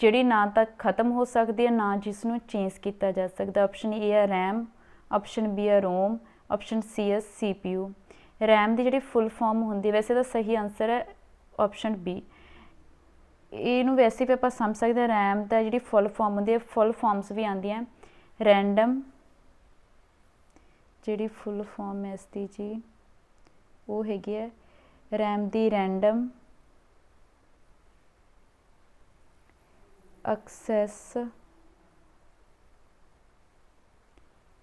ਜਿਹੜੀ ਨਾ ਤਾਂ ਖਤਮ ਹੋ ਸਕਦੀ ਹੈ, ਨਾ ਜਿਸ ਨੂੰ ਚੇਂਜ ਕੀਤਾ ਜਾ ਸਕਦਾ। ਆਪਸ਼ਨ ਏ ਹੈ ਰੈਮ, ਆਪਸ਼ਨ ਬੀ ਹੈ ਰੋਮ, ਆਪਸ਼ਨ ਸੀ ਹੈ CPU। ਰੈਮ ਦੀ ਜਿਹੜੀ ਫੁੱਲ ਫਾਰਮ ਹੁੰਦੀ, ਵੈਸੇ ਤਾਂ ਸਹੀ ਆਨਸਰ ਹੈ ਆਪਸ਼ਨ ਬੀ। ਇਹਨੂੰ ਵੈਸੇ ਵੀ ਆਪਾਂ ਸਮਝ ਸਕਦੇ ਹਾਂ, ਰੈਮ ਦਾ ਜਿਹੜੀ ਫੁੱਲ ਫਾਰਮ ਹੁੰਦੀ ਹੈ, ਫੁੱਲ ਫਾਰਮਸ ਵੀ ਆਉਂਦੀਆਂ ਰੈਂਡਮ, ਜਿਹੜੀ ਫੁੱਲ ਫਾਰਮ ਹੈ ਇਸ ਦੀ ਜੀ ਉਹ ਹੈਗੀ ਹੈ ਰੈਮ ਦੀ ਰੈਂਡਮ ਐਕਸੈਸ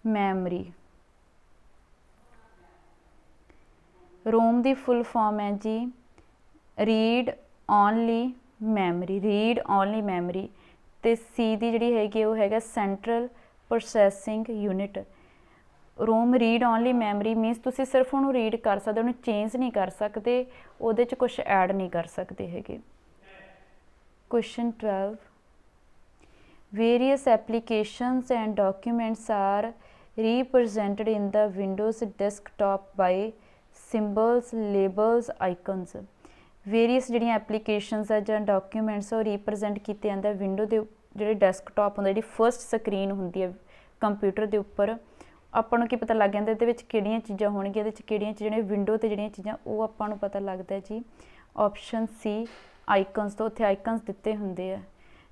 ਮੈਮਰੀ। ਰੋਮ ਦੀ ਫੁੱਲ ਫਾਰਮ ਹੈ ਜੀ read only memory, read only memory. ਅਤੇ ਸੀ ਦੀ ਜਿਹੜੀ ਹੈਗੀ ਉਹ ਹੈਗਾ ਸੈਂਟਰਲ ਪ੍ਰੋਸੈਸਿੰਗ ਯੂਨਿਟ। ਰੋਮ ਰੀਡ ਓਨਲੀ ਮੈਮਰੀ ਮੀਨਸ ਤੁਸੀਂ ਸਿਰਫ ਉਹਨੂੰ ਰੀਡ ਕਰ ਸਕਦੇ, ਉਹਨੂੰ ਚੇਂਜ ਨਹੀਂ ਕਰ ਸਕਦੇ, ਉਹਦੇ 'ਚ ਕੁਛ ਐਡ ਨਹੀਂ ਕਰ ਸਕਦੇ ਹੈਗੇ। Question 12, various applications and documents are represented in the Windows desktop by symbols, labels, icons। Various ਜਿਹੜੀਆਂ ਐਪਲੀਕੇਸ਼ਨਸ ਹੈ ਜਾਂ ਡਾਕੂਮੈਂਟਸ ਉਹ ਰੀਪ੍ਰਜੈਂਟ ਕੀਤੇ ਜਾਂਦੇ ਵਿੰਡੋ ਦੇ ਜਿਹੜੇ ਡੈਸਕਟਾਪ ਹੁੰਦਾ, ਜਿਹੜੀ ਫਸਟ ਸਕਰੀਨ ਹੁੰਦੀ ਹੈ ਕੰਪਿਊਟਰ ਦੇ ਉੱਪਰ। ਆਪਾਂ ਨੂੰ ਕੀ ਪਤਾ ਲੱਗ ਜਾਂਦਾ ਇਹਦੇ ਵਿੱਚ ਕਿਹੜੀਆਂ ਚੀਜ਼ਾਂ ਹੋਣਗੀਆਂ, ਇਹਦੇ ਵਿੱਚ ਕਿਹੜੀਆਂ ਚੀਜ਼ਾਂ, ਵਿੰਡੋ 'ਤੇ ਜਿਹੜੀਆਂ ਚੀਜ਼ਾਂ ਉਹ ਆਪਾਂ ਨੂੰ ਪਤਾ ਲੱਗਦਾ ਜੀ ਆਪਸ਼ਨ ਸੀ ਆਈਕਨਸ ਤੋਂ। ਉੱਥੇ ਆਈਕਨਸ ਦਿੱਤੇ ਹੁੰਦੇ ਆ।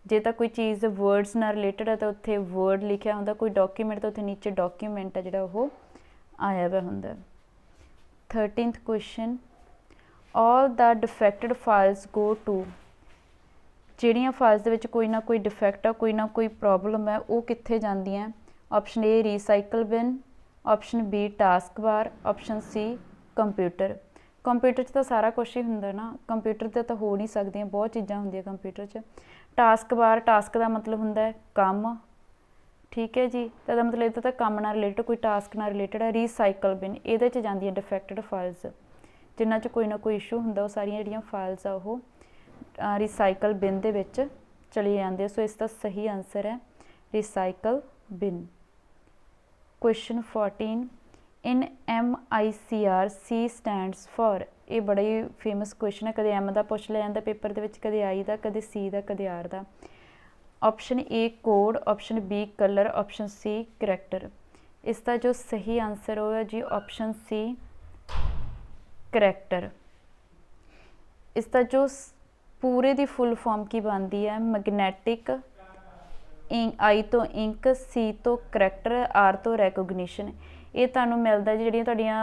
ਜੇ ਤਾਂ ਕੋਈ ਚੀਜ਼ ਵਰਡਸ ਨਾਲ ਰਿਲੇਟਡ ਹੈ ਤਾਂ ਉੱਥੇ ਵਰਡ ਲਿਖਿਆ ਹੁੰਦਾ, ਕੋਈ ਡਾਕੂਮੈਂਟ ਤਾਂ ਉੱਥੇ ਨੀਚੇ ਡਾਕੂਮੈਂਟ ਹੈ ਜਿਹੜਾ ਉਹ ਆਇਆ ਵਾ ਹੁੰਦਾ। 13th question, all the defected files go to. ਜਿਹੜੀਆਂ ਫਾਈਲਸ ਦੇ ਵਿੱਚ ਕੋਈ ਨਾ ਕੋਈ ਡਿਫੈਕਟ ਆ, ਕੋਈ ਨਾ ਕੋਈ ਪ੍ਰੋਬਲਮ ਹੈ, ਉਹ ਕਿੱਥੇ ਜਾਂਦੀਆਂ। ਆਪਸ਼ਨ ਏ ਰੀਸਾਈਕਲ ਬਿਨ, ਆਪਸ਼ਨ ਬੀ ਟਾਸਕ ਬਾਰ, ਆਪਸ਼ਨ ਸੀ ਕੰਪਿਊਟਰ। ਕੰਪਿਊਟਰ 'ਚ ਤਾਂ ਸਾਰਾ ਕੁਛ ਹੀ ਹੁੰਦਾ ਨਾ, ਕੰਪਿਊਟਰ 'ਤੇ ਤਾਂ ਹੋ ਨਹੀਂ ਸਕਦੀਆਂ, ਬਹੁਤ ਚੀਜ਼ਾਂ ਹੁੰਦੀਆਂ ਕੰਪਿਊਟਰ 'ਚ। ਟਾਸਕ ਬਾਰ, ਟਾਸਕ ਦਾ ਮਤਲਬ ਹੁੰਦਾ ਹੈ ਕੰਮ, ठीक है जी। तो ਇਹਦਾ ਮਤਲਬ ਇਹਦਾ ਤਾਂ ਕੰਮ ਨਾਲ ਰਿਲੇਟਡ ਕੋਈ ਟਾਸਕ ਨਾਲ ਰਿਲੇਟਡ ਹੈ। ਰੀਸਾਈਕਲ ਬਿਨ ਇਹਦੇ 'ਚ ਜਾਂਦੀਆਂ ਡਿਫੈਕਟਡ ਫਾਈਲਸ, ਜਿਨ੍ਹਾਂ 'ਚ ਕੋਈ ਨਾ ਕੋਈ ਇਸ਼ੂ ਹੁੰਦਾ, ਉਹ ਸਾਰੀਆਂ ਜਿਹੜੀਆਂ ਫਾਈਲਸ ਆ ਉਹ ਰੀਸਾਈਕਲ ਬਿਨ ਦੇ ਵਿੱਚ ਚਲੀ ਜਾਂਦੀ ਹੈ। ਸੋ ਇਸ ਦਾ ਸਹੀ ਆਂਸਰ ਹੈ ਰੀਸਾਈਕਲ ਬਿਨ। Question 14 in MICR C stands for. ਇਹ ਬੜਾ ਹੀ ਫੇਮਸ ਕੁਐਸਚਨ ਹੈ। ਕਦੇ M ਦਾ ਪੁੱਛ ਲਿਆ ਜਾਂਦਾ ਪੇਪਰ ਦੇ ਵਿੱਚ, ਕਦੇ I ਦਾ, ਕਦੇ C ਦਾ, ਕਦੇ R ਦਾ। Option A code, option B colour, option C character. इसका जो सही आंसर होगा जी ऑप्शन सी करैक्टर। इसका जो पूरे दी फुल फॉर्म की बनती है मैगनैटिक, आई तो इंक, सी तो करैक्टर, आर तो रैकोगनीशन। ये तुहानूं मिलदा जी जिहड़ियां तुहाडीआं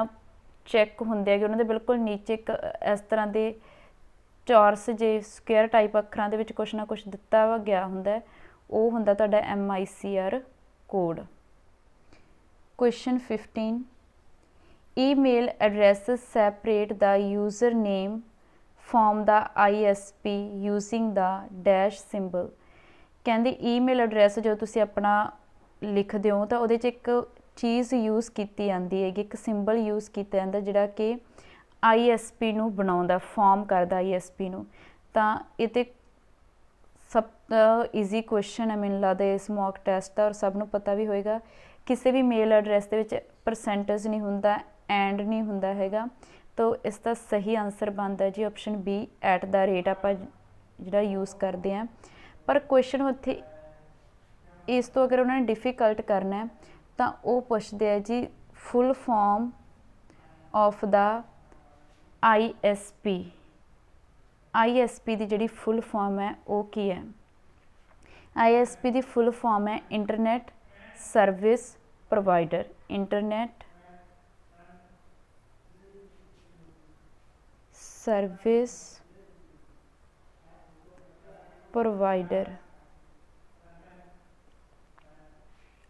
चैक हुंदे हैगे उन्हां दे बिल्कुल नीचे एक इस तरह के चौरस जे स्क्वेयर टाइप अखरां दे विच कुछ ना कुछ दिता गया हुंदा है, वो हुंदा तुहाडा MICR code. Question 15 email address separate the user name from the ISP using the dash symbol. कहंदे ईमेल एड्रैस जो तुसीं अपना लिखदे हो तो उहदे च एक चीज़ यूज़ की जाती है, एक सिंबल यूज़ किया जाता जिहड़ा कि ISP नूं बनाउंदा, फॉर्म करदा ISP नूं। तां इह ते सब ईजी क्वेश्चन है मैनूं लगदा इस मॉक टैसट दा, और सब नूं पता भी होएगा। किसी भी मेल एड्रैस दे विच परसेंटेज नहीं हुंदा, एंड नहीं हुंदा हैगा। तो इसका सही आंसर बनता है जी ऑप्शन बी @ आपां जिहड़ा यूज़ करते हैं। पर क्वेश्चन उत्थे इस तो अगर उन्होंने डिफिकल्ट करना है तो वो पुछदे है जी full form of the ISP। ISP की जिहड़ी फुल फॉर्म है वो की है? ISP की फुल फॉर्म है internet service provider. Internet service provider.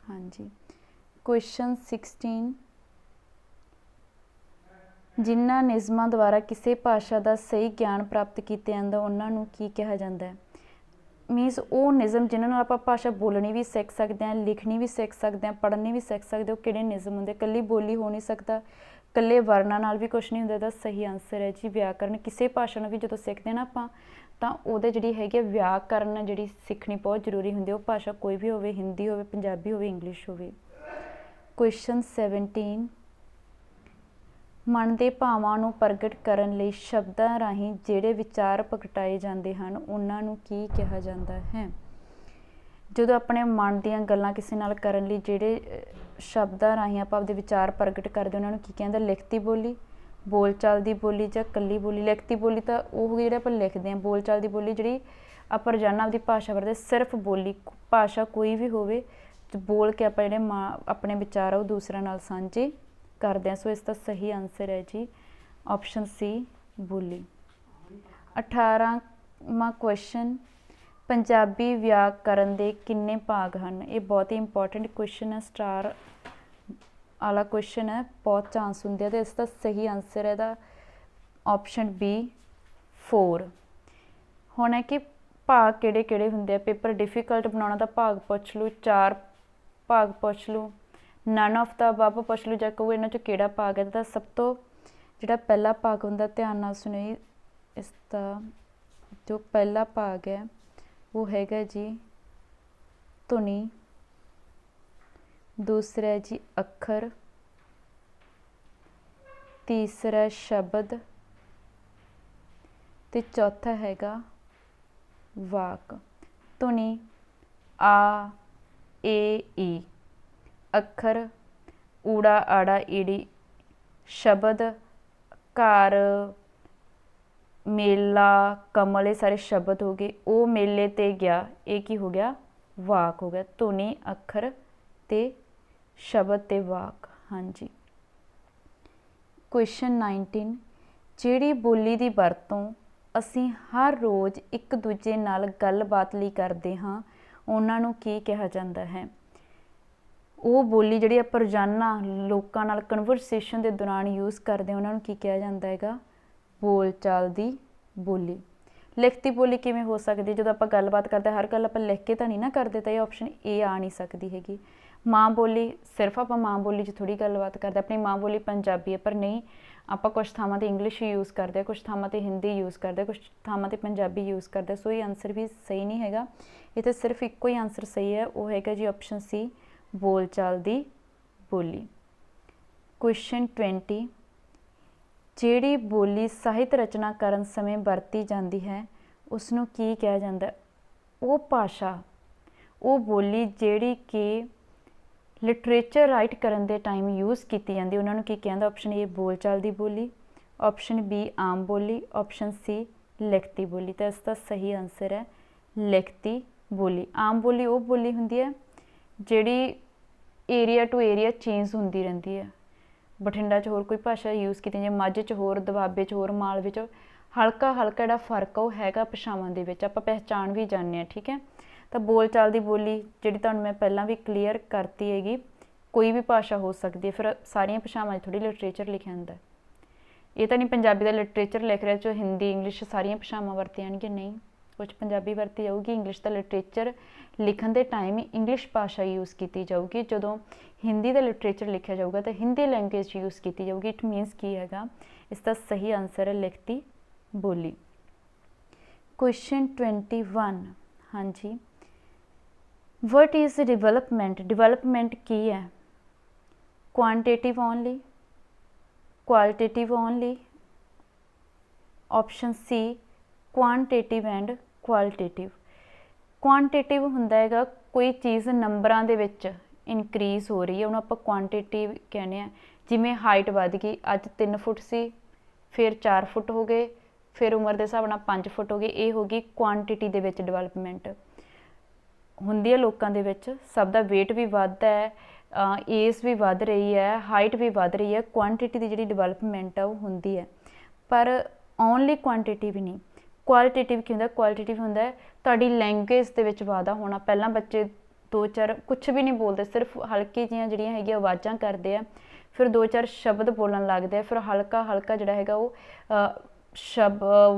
हाँ जी। क्वेश्चन 16 जिन्हां निज़मां द्वारा किसी भाषा का सही ज्ञान प्राप्त किया जाता उन्होंने की कहा जाता है? मीनस वो निज़म जिन्होंने आप भाषा बोलनी भी सीख सकते हैं, लिखनी भी सीख सकते हैं, पढ़नी भी सीख सकते हो, किहड़े निज़म होंगे? कल्ली बोली हो नहीं सकता, कल्ले वर्णा नाल भी कुछ नहीं होंदा। सही आंसर है जी व्याकरण। किसी भाषा भी जो सीखते हैं ना आपां तां उहदे जिहड़ी हैगी व्याकरण जिहड़ी सीखनी बहुत जरूरी हुंदी है। वो भाषा कोई भी होवे, हिंदी होवे, पंजाबी होवे, इंग्लिश होवे। क्वेश्चन 17 मन के भावां नूं प्रगट करन लई शब्दां राहीं जिहड़े विचार प्रगटाए जाते हैं उन्हां नूं की कहा जाता है? जो अपने मन दीयां गल्लां किसी नाल करन लई जिहड़े शब्दां राहीं आपां आपदे विचार प्रगट करदे उन्हां नूं की कहंदे? लिखती बोली, बोलचाल दी बोली जां कल्ली बोली? लिखती बोली तो वो जिहड़े आपां लिखदे हैं, बोलचाल दी बोली जिहड़ी आपां रोज़ाना आपदी भाषा वरतदे। सिर्फ बोली भाषा कोई भी होवे बोल के आपां जिहड़े अपने विचार वो दूसरे नाल सांझे करते हैं। सो इसका सही आंसर है जी ऑप्शन सी बोली। 18वां क्वेश्चन पंजाबी व्याकरण के किन्ने भाग हैं? ये बहुत ही इंपॉर्टेंट क्वेश्चन है, स्टार वाला क्वेश्चन है, बहुत चांस होंगे। तो इसका सही आंसर है दा ऑप्शन बी 4। हुण है कि भाग किहड़े किहड़े हुंदे आ? पेपर डिफिकल्ट बनाउणा तां भाग पुछ लो, 4 भाग पुछ लो, नन ऑफ द अबव पुछ लो, जां कहो इन्हां चों किहड़ा भाग है। तो सब तो जिहड़ा पहला भाग हुंदा ध्यान नाल सुणिओ, इसका जो पहला भाग है वो हैगा जी धुनी, दूसरा है जी अखर, तीसरा शब्द ते चौथा हैगा वाक। धुनी आ ए ई, अखर ऊड़ा आड़ा ईड़ी, शब्द घर मेला कमल, ये सारे शब्द हो गए। वो मेले ते गया, ये की हो गया? वाक हो गया। धुनी अखर ते शब्द ते वाक। हाँ जी। क्वेश्चन 19 जिहड़ी बोली दी वरतों असीं हर रोज़ एक दूजे नाल गलबात लई करदे हां उन्हां नूं की कहा जाता है? वो बोली जिहड़ी आपां रोज़ाना लोकां नाल कन्वरसेशन के दौरान यूज़ करते हैं उन्हां नूं की कहा जाता हैगा? बोलचाल दी बोली। ਲਿਖਤੀ ਬੋਲੀ ਕਿਵੇਂ ਹੋ ਸਕਦੀ, ਜਦੋਂ ਆਪਾਂ ਗੱਲਬਾਤ ਕਰਦੇ ਹਰ ਗੱਲ ਆਪਾਂ ਲਿਖ ਕੇ ਤਾਂ ਨਹੀਂ ਨਾ ਕਰਦੇ, ਤਾਂ ਇਹ ਆਪਸ਼ਨ ਏ ਆ ਨਹੀਂ ਸਕਦੀ ਹੈਗੀ। ਮਾਂ ਬੋਲੀ, ਸਿਰਫ ਆਪਾਂ ਮਾਂ ਬੋਲੀ 'ਚ ਥੋੜ੍ਹੀ ਗੱਲਬਾਤ ਕਰਦੇ, ਆਪਣੀ ਮਾਂ ਬੋਲੀ ਪੰਜਾਬੀ ਹੈ, ਪਰ ਨਹੀਂ ਆਪਾਂ ਕੁਛ ਥਾਵਾਂ 'ਤੇ ਇੰਗਲਿਸ਼ ਯੂਜ਼ ਕਰਦੇ ਹਾਂ, ਕੁਛ ਥਾਵਾਂ 'ਤੇ ਹਿੰਦੀ ਯੂਜ਼ ਕਰਦੇ, ਕੁਛ ਥਾਵਾਂ 'ਤੇ ਪੰਜਾਬੀ ਯੂਜ਼ ਕਰਦੇ, ਸੋ ਇਹ ਆਨਸਰ ਵੀ ਸਹੀ ਨਹੀਂ ਹੈਗਾ। ਇਹ ਤਾਂ ਸਿਰਫ ਇੱਕੋ ਹੀ ਆਨਸਰ ਸਹੀ ਹੈ, ਉਹ ਹੈਗਾ ਜੀ ਆਪਸ਼ਨ ਸੀ, ਬੋਲਚਾਲ ਦੀ ਬੋਲੀ। ਕੁਐਸਚਨ 20, ਜਿਹੜੀ ਬੋਲੀ ਸਾਹਿਤ ਰਚਨਾ ਕਰਨ ਸਮੇਂ ਵਰਤੀ ਜਾਂਦੀ ਹੈ ਉਸ ਨੂੰ ਕੀ ਕਿਹਾ ਜਾਂਦਾ? ਉਹ ਭਾਸ਼ਾ, ਉਹ ਬੋਲੀ ਜਿਹੜੀ ਕਿ ਲਿਟਰੇਚਰ ਰਾਈਟ ਕਰਨ ਦੇ ਟਾਈਮ ਯੂਜ਼ ਕੀਤੀ ਜਾਂਦੀ, ਉਹਨਾਂ ਨੂੰ ਕੀ ਕਹਿੰਦਾ? ਆਪਸ਼ਨ ਏ ਬੋਲਚਾਲ ਦੀ ਬੋਲੀ, ਆਪਸ਼ਨ ਬੀ ਆਮ ਬੋਲੀ, ਆਪਸ਼ਨ ਸੀ ਲਿਖਤੀ ਬੋਲੀ। ਤਾਂ ਇਸ ਦਾ ਸਹੀ ਆਨਸਰ ਹੈ ਲਿਖਤੀ ਬੋਲੀ। ਆਮ ਬੋਲੀ ਉਹ ਬੋਲੀ ਹੁੰਦੀ ਹੈ ਜਿਹੜੀ ਏਰੀਆ ਟੂ ਏਰੀਆ ਚੇਂਜ ਹੁੰਦੀ ਰਹਿੰਦੀ ਹੈ। ਬਠਿੰਡਾ 'ਚ ਹੋਰ ਕੋਈ ਭਾਸ਼ਾ ਯੂਜ਼ ਕੀਤੀ ਜਾਂਦੀ, ਮਾਝੇ 'ਚ ਹੋਰ, ਦੁਆਬੇ 'ਚ ਹੋਰ, ਮਾਲਵੇ 'ਚ ਹਲਕਾ ਹਲਕਾ ਜਿਹੜਾ ਫਰਕ ਆ ਉਹ ਹੈਗਾ ਭਾਸ਼ਾਵਾਂ ਦੇ ਵਿੱਚ, ਆਪਾਂ ਪਹਿਚਾਣ ਵੀ ਜਾਂਦੇ ਹਾਂ, ਠੀਕ ਹੈ। ਤਾਂ ਬੋਲਚਾਲ ਦੀ ਬੋਲੀ ਜਿਹੜੀ ਤੁਹਾਨੂੰ ਮੈਂ ਪਹਿਲਾਂ ਵੀ ਕਲੀਅਰ ਕਰਤੀ ਹੈਗੀ, ਕੋਈ ਵੀ ਭਾਸ਼ਾ ਹੋ ਸਕਦੀ ਹੈ, ਫਿਰ ਸਾਰੀਆਂ ਭਾਸ਼ਾਵਾਂ 'ਚ ਥੋੜ੍ਹੀ ਲਿਟਰੇਚਰ ਲਿਖਿਆ ਹੁੰਦਾ। ਇਹ ਤਾਂ ਨਹੀਂ ਪੰਜਾਬੀ ਦਾ ਲਿਟਰੇਚਰ ਲਿਖ ਰਿਹਾ 'ਚ ਹਿੰਦੀ ਇੰਗਲਿਸ਼ ਸਾਰੀਆਂ ਭਾਸ਼ਾਵਾਂ ਵਰਤੀਆਂ ਜਾਣਗੀਆਂ, ਨਹੀਂ, ਕੁਛ ਪੰਜਾਬੀ ਵਰਤੀ ਜਾਊਗੀ, ਇੰਗਲਿਸ਼ ਦਾ ਲਿਟਰੇਚਰ ਲਿਖਣ ਦੇ ਟਾਈਮ ਹੀ ਇੰਗਲਿਸ਼ ਭਾਸ਼ਾ ਯੂਜ਼ ਕੀਤੀ ਜਾਊਗੀ, ਜਦੋਂ ਹਿੰਦੀ ਦਾ ਲਿਟਰੇਚਰ ਲਿਖਿਆ ਜਾਊਗਾ ਤਾਂ ਹਿੰਦੀ ਲੈਂਗੁਏਜ ਯੂਜ਼ ਕੀਤੀ ਜਾਊਗੀ। ਇਟ ਮੀਨਸ ਕੀ ਹੈਗਾ, ਇਸ ਦਾ ਸਹੀ ਆਨਸਰ ਹੈ ਲਿਖਤੀ ਬੋਲੀ। ਕੁਐਸਚਨ 21, ਹਾਂਜੀ, ਵਟ ਇਜ਼ ਡਿਵੈਲਪਮੈਂਟ? ਡਿਵੈਲਪਮੈਂਟ ਕੀ ਹੈ? Quantitative only, qualitative only, option C quantitative and qualitative. Quantitative ਹੁੰਦਾ ਹੈਗਾ ਕੋਈ ਚੀਜ਼ ਨੰਬਰਾਂ ਦੇ ਵਿੱਚ ਇਨਕਰੀਜ਼ ਹੋ ਰਹੀ ਹੈ, ਉਹਨੂੰ ਆਪਾਂ ਕੁਆਂਟੀਟਿਵ ਕਹਿੰਦੇ ਹਾਂ। ਜਿਵੇਂ ਹਾਈਟ ਵੱਧ ਗਈ, ਅੱਜ 3 ਫੁੱਟ ਸੀ, ਫਿਰ 4 ਫੁੱਟ ਹੋ ਗਏ, ਫਿਰ ਉਮਰ ਦੇ ਹਿਸਾਬ ਨਾਲ 5 ਫੁੱਟ ਹੋ ਗਏ, ਇਹ ਹੋ ਗਈ ਕੁਆਂਟੀਟੀ ਦੇ ਵਿੱਚ ਡਿਵੈਲਪਮੈਂਟ ਹੁੰਦੀ ਹੈ ਲੋਕਾਂ ਦੇ ਵਿੱਚ। ਸਭ ਦਾ ਵੇਟ ਵੀ ਵੱਧਦਾ ਹੈ, ਏਜ ਵੀ ਵੱਧ ਰਹੀ ਹੈ, ਹਾਈਟ ਵੀ ਵੱਧ ਰਹੀ ਹੈ, ਕੁਆਂਟੀਟੀ ਦੀ ਜਿਹੜੀ ਡਿਵੈਲਪਮੈਂਟ ਆ ਉਹ ਹੁੰਦੀ ਹੈ, ਪਰ ਓਨਲੀ ਕੁਆਂਟੀਟਿਵ ਨਹੀਂ। ਕੁਆਲਿਟੇਟਿਵ ਕੀ ਹੁੰਦਾ? ਕੁਆਲਿਟੇਟਿਵ ਹੁੰਦਾ ਹੈ ਤੁਹਾਡੀ ਲੈਂਗੁਏਜ ਦੇ ਵਿੱਚ ਵਾਧਾ ਹੋਣਾ। ਪਹਿਲਾਂ ਬੱਚੇ 2-4 ਕੁਛ ਵੀ ਨਹੀਂ ਬੋਲਦੇ, ਸਿਰਫ ਹਲਕੀ ਜਿਹੀਆਂ ਜਿਹੜੀਆਂ ਹੈਗੀਆਂ ਆਵਾਜ਼ਾਂ ਕਰਦੇ ਆ, ਫਿਰ 2-4 ਸ਼ਬਦ ਬੋਲਣ ਲੱਗਦੇ ਆ, ਫਿਰ ਹਲਕਾ ਹਲਕਾ ਜਿਹੜਾ ਹੈਗਾ ਉਹ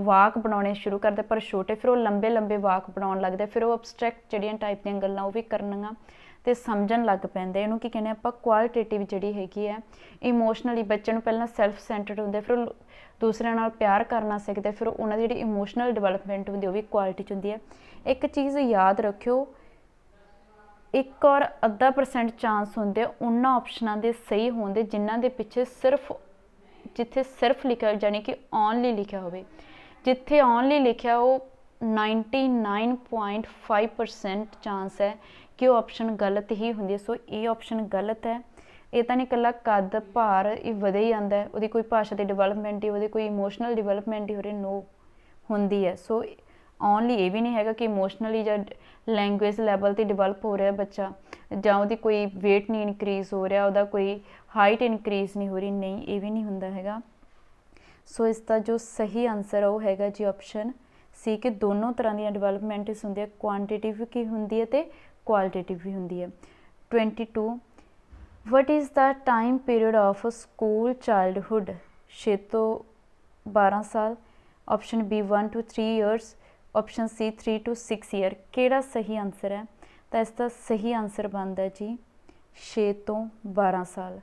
ਵਾਕ ਬਣਾਉਣੇ ਸ਼ੁਰੂ ਕਰਦੇ, ਪਰ ਛੋਟੇ, ਫਿਰ ਉਹ ਲੰਬੇ ਲੰਬੇ ਵਾਕ ਬਣਾਉਣ ਲੱਗਦੇ, ਫਿਰ ਉਹ ਅਬਸਟਰੈਕਟ ਜਿਹੜੀਆਂ ਟਾਈਪ ਦੀਆਂ ਗੱਲਾਂ ਉਹ ਵੀ ਕਰਨੀਆਂ ਅਤੇ ਸਮਝਣ ਲੱਗ ਪੈਂਦੇ। ਇਹਨੂੰ ਕੀ ਕਹਿੰਦੇ ਆਪਾਂ? ਕੁਆਲਿਟੇਟਿਵ ਜਿਹੜੀ ਹੈਗੀ ਹੈ। ਇਮੋਸ਼ਨਲੀ ਬੱਚੇ ਨੂੰ ਪਹਿਲਾਂ ਸੈਲਫ ਸੈਂਟਰਡ ਹੁੰਦੇ, ਫਿਰ ਉਹ ਦੂਸਰਿਆਂ ਨਾਲ ਪਿਆਰ ਕਰਨਾ ਸਿੱਖਦੇ, ਫਿਰ ਉਹਨਾਂ ਦੀ ਜਿਹੜੀ ਇਮੋਸ਼ਨਲ ਡਿਵੈਲਪਮੈਂਟ ਹੁੰਦੀ ਉਹ ਵੀ ਕੁਆਲਿਟੀ 'ਚ ਹੁੰਦੀ ਹੈ। ਇੱਕ ਚੀਜ਼ ਯਾਦ ਰੱਖਿਓ, 1.2% ਚਾਂਸ ਹੁੰਦੇ ਉਹਨਾਂ ਆਪਸ਼ਨਾਂ ਦੇ ਸਹੀ ਹੋਣ ਦੇ ਜਿਨ੍ਹਾਂ ਦੇ ਪਿੱਛੇ ਜਿੱਥੇ ਸਿਰਫ ਲਿਖਿਆ, ਯਾਨੀ ਕਿ ਓਨਲੀ ਲਿਖਿਆ ਹੋਵੇ। ਜਿੱਥੇ ਓਨਲੀ ਲਿਖਿਆ ਉਹ 99.5% ਚਾਂਸ ਹੈ ਕਿ ਉਹ ਆਪਸ਼ਨ ਗਲਤ ਹੀ ਹੁੰਦੀ ਹੈ। ਸੋ ਇਹ ਆਪਸ਼ਨ ਗਲਤ ਹੈ। ਇਹ ਤਾਂ ਨਹੀਂ ਇਕੱਲਾ ਕੱਦ ਭਾਰ ਇਹ ਵਧਿਆ ਹੀ ਜਾਂਦਾ, ਉਹਦੀ ਕੋਈ ਭਾਸ਼ਾ ਦੀ ਡਿਵੈਲਪਮੈਂਟ ਹੀ, ਉਹਦੀ ਕੋਈ ਇਮੋਸ਼ਨਲ ਡਿਵੈਲਪਮੈਂਟ ਹੀ ਹੋ ਰਹੀ, ਨੋ ਹੁੰਦੀ ਹੈ। ਸੋ ਓਨਲੀ ਇਹ ਵੀ ਨਹੀਂ ਹੈਗਾ ਕਿ ਇਮੋਸ਼ਨਲੀ ਜਾਂ ਲੈਂਗੁਏਜ ਲੈਵਲ 'ਤੇ ਡਿਵੈਲਪ ਹੋ ਰਿਹਾ ਬੱਚਾ, ਜਾਂ ਉਹਦੀ ਕੋਈ ਵੇਟ ਨਹੀਂ ਇਨਕਰੀਜ਼ ਹੋ ਰਿਹਾ, ਉਹਦਾ ਕੋਈ ਹਾਈਟ ਇਨਕਰੀਜ਼ ਨਹੀਂ ਹੋ ਰਹੀ, ਨਹੀਂ, ਇਹ ਵੀ ਨਹੀਂ ਹੁੰਦਾ ਹੈਗਾ। ਸੋ ਇਸ ਦਾ ਜੋ ਸਹੀ ਆਨਸਰ ਉਹ ਹੈਗਾ ਜੀ ਆਪਸ਼ਨ ਸੀ, ਕਿ ਦੋਨੋਂ ਤਰ੍ਹਾਂ ਦੀਆਂ ਡਿਵੈਲਪਮੈਂਟਸ ਹੁੰਦੀਆਂ, ਕੁਆਂਟੀਟਿਵ ਕੀ ਹੁੰਦੀ ਹੈ ਅਤੇ ਕੁਆਲਿਟੇਟਿਵ ਵੀ ਹੁੰਦੀ ਹੈ। 22, ਵਟ is the time period of school childhood? 6 ਤੋਂ 12 ਸਾਲ, option B 1 to 3 years, option C 3 to 6 year। ਕਿਹੜਾ ਸਹੀ ਆਨਸਰ ਹੈ? ਤਾਂ ਇਸ ਦਾ ਸਹੀ ਆਨਸਰ ਬਣਦਾ ਜੀ 6 ਤੋਂ 12 ਸਾਲ।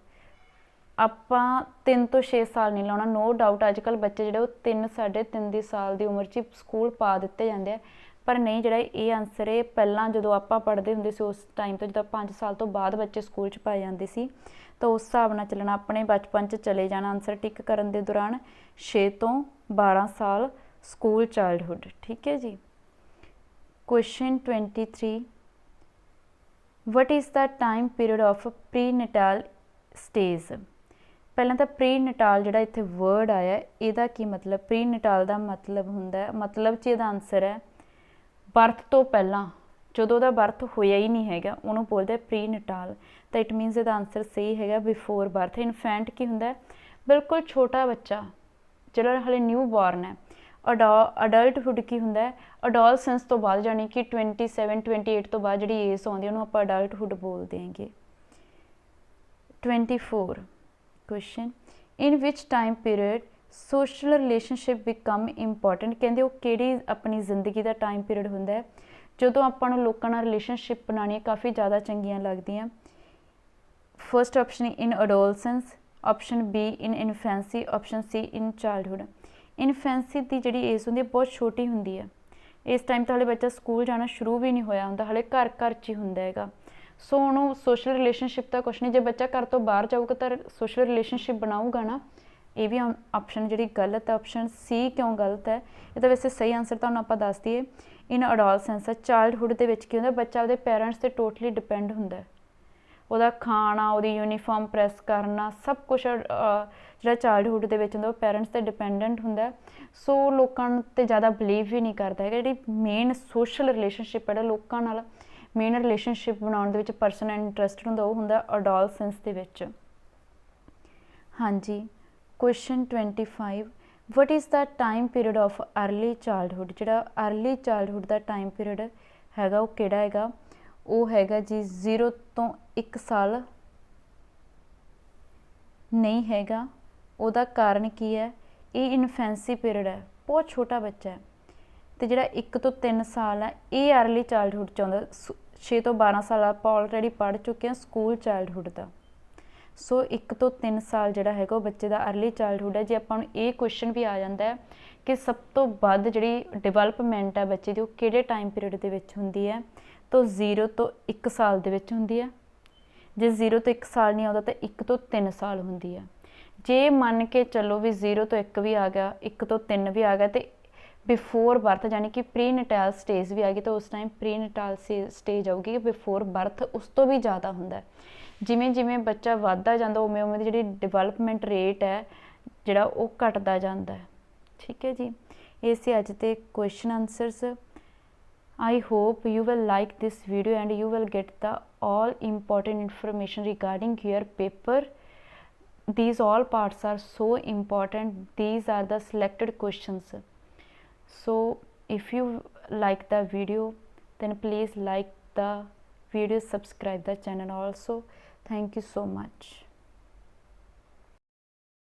ਆਪਾਂ 3 ਤੋਂ 6 ਸਾਲ ਨਹੀਂ ਲਾਉਣਾ, ਨੋ ਡਾਊਟ ਅੱਜ ਕੱਲ੍ਹ ਬੱਚੇ ਜਿਹੜੇ ਉਹ 3-3.5 ਸਾਲ ਦੀ ਉਮਰ 'ਚ ਹੀ ਸਕੂਲ ਪਾ ਦਿੱਤੇ ਜਾਂਦੇ ਆ, ਪਰ ਨਹੀਂ, ਜਿਹੜਾ ਇਹ ਆਨਸਰ ਇਹ ਪਹਿਲਾਂ ਜਦੋਂ ਆਪਾਂ ਪੜ੍ਹਦੇ ਹੁੰਦੇ ਸੀ ਉਸ ਟਾਈਮ ਤੋਂ, ਜਦੋਂ 5 ਸਾਲ ਤੋਂ ਬਾਅਦ ਬੱਚੇ ਸਕੂਲ 'ਚ ਪਾਏ ਜਾਂਦੇ ਸੀ, ਤਾਂ ਉਸ ਹਿਸਾਬ ਨਾਲ ਚੱਲਣਾ, ਆਪਣੇ ਬਚਪਨ 'ਚ ਚਲੇ ਜਾਣਾ ਆਨਸਰ ਟਿਕ ਕਰਨ ਦੇ ਦੌਰਾਨ। 6 ਤੋਂ 12 ਸਾਲ ਸਕੂਲ ਚਾਈਲਡਹੁੱਡ, ਠੀਕ ਹੈ ਜੀ। Question 23, what is the time period of prenatal stage? ਪਹਿਲਾਂ ਤਾਂ ਪ੍ਰੀ ਨਟਾਲ ਜਿਹੜਾ ਇੱਥੇ ਵਰਡ ਆਇਆ ਇਹਦਾ ਕੀ ਮਤਲਬ? ਪ੍ਰੀ ਨਟਾਲ ਦਾ ਮਤਲਬ ਹੁੰਦਾ, ਮਤਲਬ 'ਚ ਇਹਦਾ ਆਨਸਰ ਹੈ ਬਰਥ ਤੋਂ ਪਹਿਲਾਂ, ਜਦੋਂ ਉਹਦਾ ਬਰਥ ਹੋਇਆ ਹੀ ਨਹੀਂ ਹੈਗਾ ਉਹਨੂੰ ਬੋਲਦੇ ਪ੍ਰੀ ਨਟਾਲ। ਤਾਂ ਇਟ ਮੀਨਸ ਇਹਦਾ ਆਨਸਰ ਸਹੀ ਹੈਗਾ ਬਿਫੋਰ ਬਰਥ। ਇਨਫੈਂਟ ਕੀ ਹੁੰਦਾ? ਬਿਲਕੁਲ ਛੋਟਾ ਬੱਚਾ ਜਿਹੜਾ ਹਾਲੇ ਨਿਊ ਬੋਰਨ ਹੈ। ਅਡਲਟਹੁੱਡ ਕੀ ਹੁੰਦਾ? ਅਡੋਲਸੈਂਸ ਤੋਂ ਬਾਅਦ, ਯਾਨੀ ਕਿ 27-28 ਤੋਂ ਬਾਅਦ ਜਿਹੜੀ ਏਜ ਆਉਂਦੀ ਉਹਨੂੰ ਆਪਾਂ ਅਡਲਟਹੁੱਡ ਬੋਲਦੇ ਹੈਗੇ। 24 ਕੁਐਸਚਨ, ਇਨ ਵਿਚ time period social relationship become important, ਕਹਿੰਦੇ ਉਹ ਕਿਹੜੀ ਆਪਣੀ ਜ਼ਿੰਦਗੀ ਦਾ ਟਾਈਮ ਪੀਰੀਅਡ ਹੁੰਦਾ ਹੈ ਜਦੋਂ ਆਪਾਂ ਨੂੰ ਲੋਕਾਂ ਨਾਲ ਰਿਲੇਸ਼ਨਸ਼ਿਪ ਬਣਾਉਣੀਆਂ ਕਾਫੀ ਜ਼ਿਆਦਾ ਚੰਗੀਆਂ ਲੱਗਦੀਆਂ। First option in adolescence, option B in infancy, option C in childhood. Infancy ਦੀ ਜਿਹੜੀ ਏਜ ਹੁੰਦੀ ਹੈ ਬਹੁਤ ਛੋਟੀ ਹੁੰਦੀ ਹੈ, ਇਸ ਟਾਈਮ ਤਾਂ ਹਾਲੇ ਬੱਚਾ ਸਕੂਲ ਜਾਣਾ ਸ਼ੁਰੂ ਵੀ ਨਹੀਂ ਹੋਇਆ ਹੁੰਦਾ, ਹਾਲੇ ਘਰ ਘਰ 'ਚ ਹੀ ਹੁੰਦਾ ਹੈਗਾ। ਸੋ ਉਹਨੂੰ ਸੋਸ਼ਲ ਰਿਲੇਸ਼ਨਸ਼ਿਪ ਤਾਂ ਕੁਛ ਨਹੀਂ, ਜੇ ਬੱਚਾ ਘਰ ਤੋਂ ਬਾਹਰ ਜਾਊਗਾ ਤਾਂ ਸੋਸ਼ਲ ਰਿਲੇਸ਼ਨਸ਼ਿਪ ਬਣਾਊਗਾ ਨਾ। ਇਹ ਵੀ ਆਪਸ਼ਨ ਜਿਹੜੀ ਗਲਤ ਹੈ, ਆਪਸ਼ਨ ਸੀ ਕਿਉਂ ਗਲਤ ਹੈ, ਇਹ ਤਾਂ ਵੈਸੇ ਸਹੀ ਆਨਸਰ ਤੁਹਾਨੂੰ ਆਪਾਂ ਦੱਸ ਦਈਏ। ਇਨ ਅਡੋਲਸੈਂਸ, ਚਾਈਲਡਹੁੱਡ ਦੇ ਵਿੱਚ ਕੀ ਹੁੰਦਾ, ਬੱਚਾ ਉਹਦੇ ਪੇਰੈਂਟਸ 'ਤੇ ਟੋਟਲੀ ਡਿਪੈਂਡ ਹੁੰਦਾ, ਉਹਦਾ ਖਾਣਾ, ਉਹਦੀ ਯੂਨੀਫਾਰਮ ਪ੍ਰੈਸ ਕਰਨਾ, ਸਭ ਕੁਛ ਜਿਹੜਾ ਚਾਈਲਡਹੁੱਡ ਦੇ ਵਿੱਚ ਹੁੰਦਾ ਉਹ ਪੇਰੈਂਟਸ 'ਤੇ ਡਿਪੈਂਡੈਂਟ ਹੁੰਦਾ। ਸੋ ਲੋਕਾਂ 'ਤੇ ਜ਼ਿਆਦਾ ਬਿਲੀਵ ਵੀ ਨਹੀਂ ਕਰਦਾ ਹੈਗਾ। ਜਿਹੜੀ ਮੇਨ ਸੋਸ਼ਲ ਰਿਲੇਸ਼ਨਸ਼ਿਪ ਹੈ, ਲੋਕਾਂ ਨਾਲ ਮੇਨ ਰਿਲੇਸ਼ਨਸ਼ਿਪ ਬਣਾਉਣ ਦੇ ਵਿੱਚ ਪਰਸਨ ਇੰਟਰਸਟਡ ਹੁੰਦਾ, ਉਹ ਹੁੰਦਾ ਅਡੋਲਸੈਂਸ ਦੇ ਵਿੱਚ। ਹਾਂਜੀ, question 25, what is the time period of early childhood. ਜਿਹੜਾ ਅਰਲੀ ਚਾਈਲਡਹੁੱਡ ਦਾ ਟਾਈਮ ਪੀਰੀਅਡ ਹੈਗਾ ਉਹ ਕਿਹੜਾ ਹੈਗਾ, ਉਹ ਹੈਗਾ ਜੀ 0 ਤੋਂ 1 ਸਾਲ ਨਹੀਂ ਹੈਗਾ। ਉਹਦਾ ਕਾਰਨ ਕੀ ਹੈ, ਇਹ ਇਨਫੈਂਸੀ ਪੀਰੀਅਡ ਹੈ, ਬਹੁਤ ਛੋਟਾ ਬੱਚਾ ਹੈ। ਅਤੇ ਜਿਹੜਾ 1 ਤੋਂ 3 ਸਾਲ ਹੈ ਇਹ ਅਰਲੀ ਚਾਈਲਡਹੁੱਡ 'ਚ ਆਉਂਦਾ। 6 ਤੋਂ 12 ਸਾਲ ਆਪਾਂ ਆਲਰੇਡੀ ਪੜ੍ਹ ਚੁੱਕੇ ਹਾਂ ਸਕੂਲ ਚਾਈਲਡਹੁੱਡ ਦਾ। ਸੋ 1 ਤੋਂ 3 ਸਾਲ ਜਿਹੜਾ ਹੈਗਾ ਉਹ ਬੱਚੇ ਦਾ ਅਰਲੀ ਚਾਈਲਡਹੁੱਡ ਹੈ। ਜੇ ਆਪਾਂ ਨੂੰ ਇਹ ਕੁਐਸਚਨ ਵੀ ਆ ਜਾਂਦਾ ਹੈ ਕਿ ਸਭ ਤੋਂ ਵੱਧ ਜਿਹੜੀ ਡਿਵੈਲਪਮੈਂਟ ਹੈ ਬੱਚੇ ਦੀ ਉਹ ਕਿਹੜੇ ਟਾਈਮ ਪੀਰੀਅਡ ਦੇ ਵਿੱਚ ਹੁੰਦੀ ਹੈ, ਤਾਂ 0 ਤੋਂ 1 ਸਾਲ ਦੇ ਵਿੱਚ ਹੁੰਦੀ ਹੈ। ਜੇ 0 ਤੋਂ 1 ਸਾਲ ਨਹੀਂ ਆਉਂਦਾ ਤਾਂ 1 ਤੋਂ 3 ਸਾਲ ਹੁੰਦੀ ਹੈ। ਜੇ ਮੰਨ ਕੇ ਚੱਲੋ ਵੀ 0 ਤੋਂ 1 ਵੀ ਆ ਗਿਆ, 1 ਤੋਂ 3 ਵੀ ਆ ਗਿਆ, ਅਤੇ ਬਿਫੋਰ ਬਰਥ ਯਾਨੀ ਕਿ ਪ੍ਰੀ ਨਟਾਲ ਸਟੇਜ ਵੀ ਆ ਗਈ, ਤਾਂ ਉਸ ਟਾਈਮ ਪ੍ਰੀ ਨਟਾਲ ਸਟੇਜ ਆਊਗੀ। ਬਿਫੋਰ ਬਰਥ ਉਸ ਤੋਂ ਵੀ ਜ਼ਿਆਦਾ ਹੁੰਦਾ। ਜਿਵੇਂ ਜਿਵੇਂ ਬੱਚਾ ਵੱਧਦਾ ਜਾਂਦਾ ਉਵੇਂ ਉਵੇਂ ਦੀ ਜਿਹੜੀ ਡਿਵੈਲਪਮੈਂਟ ਰੇਟ ਹੈ ਜਿਹੜਾ ਉਹ ਘਟਦਾ ਜਾਂਦਾ ਹੈ। ਠੀਕ ਹੈ ਜੀ, ਇਹ ਸੀ ਅੱਜ ਦੇ question answers. I hope you will like this video and you will get the all important information regarding your paper. These all parts are so important. These are the selected questions. So if you like the video, then please like the video, subscribe the channel also. Thank you so much.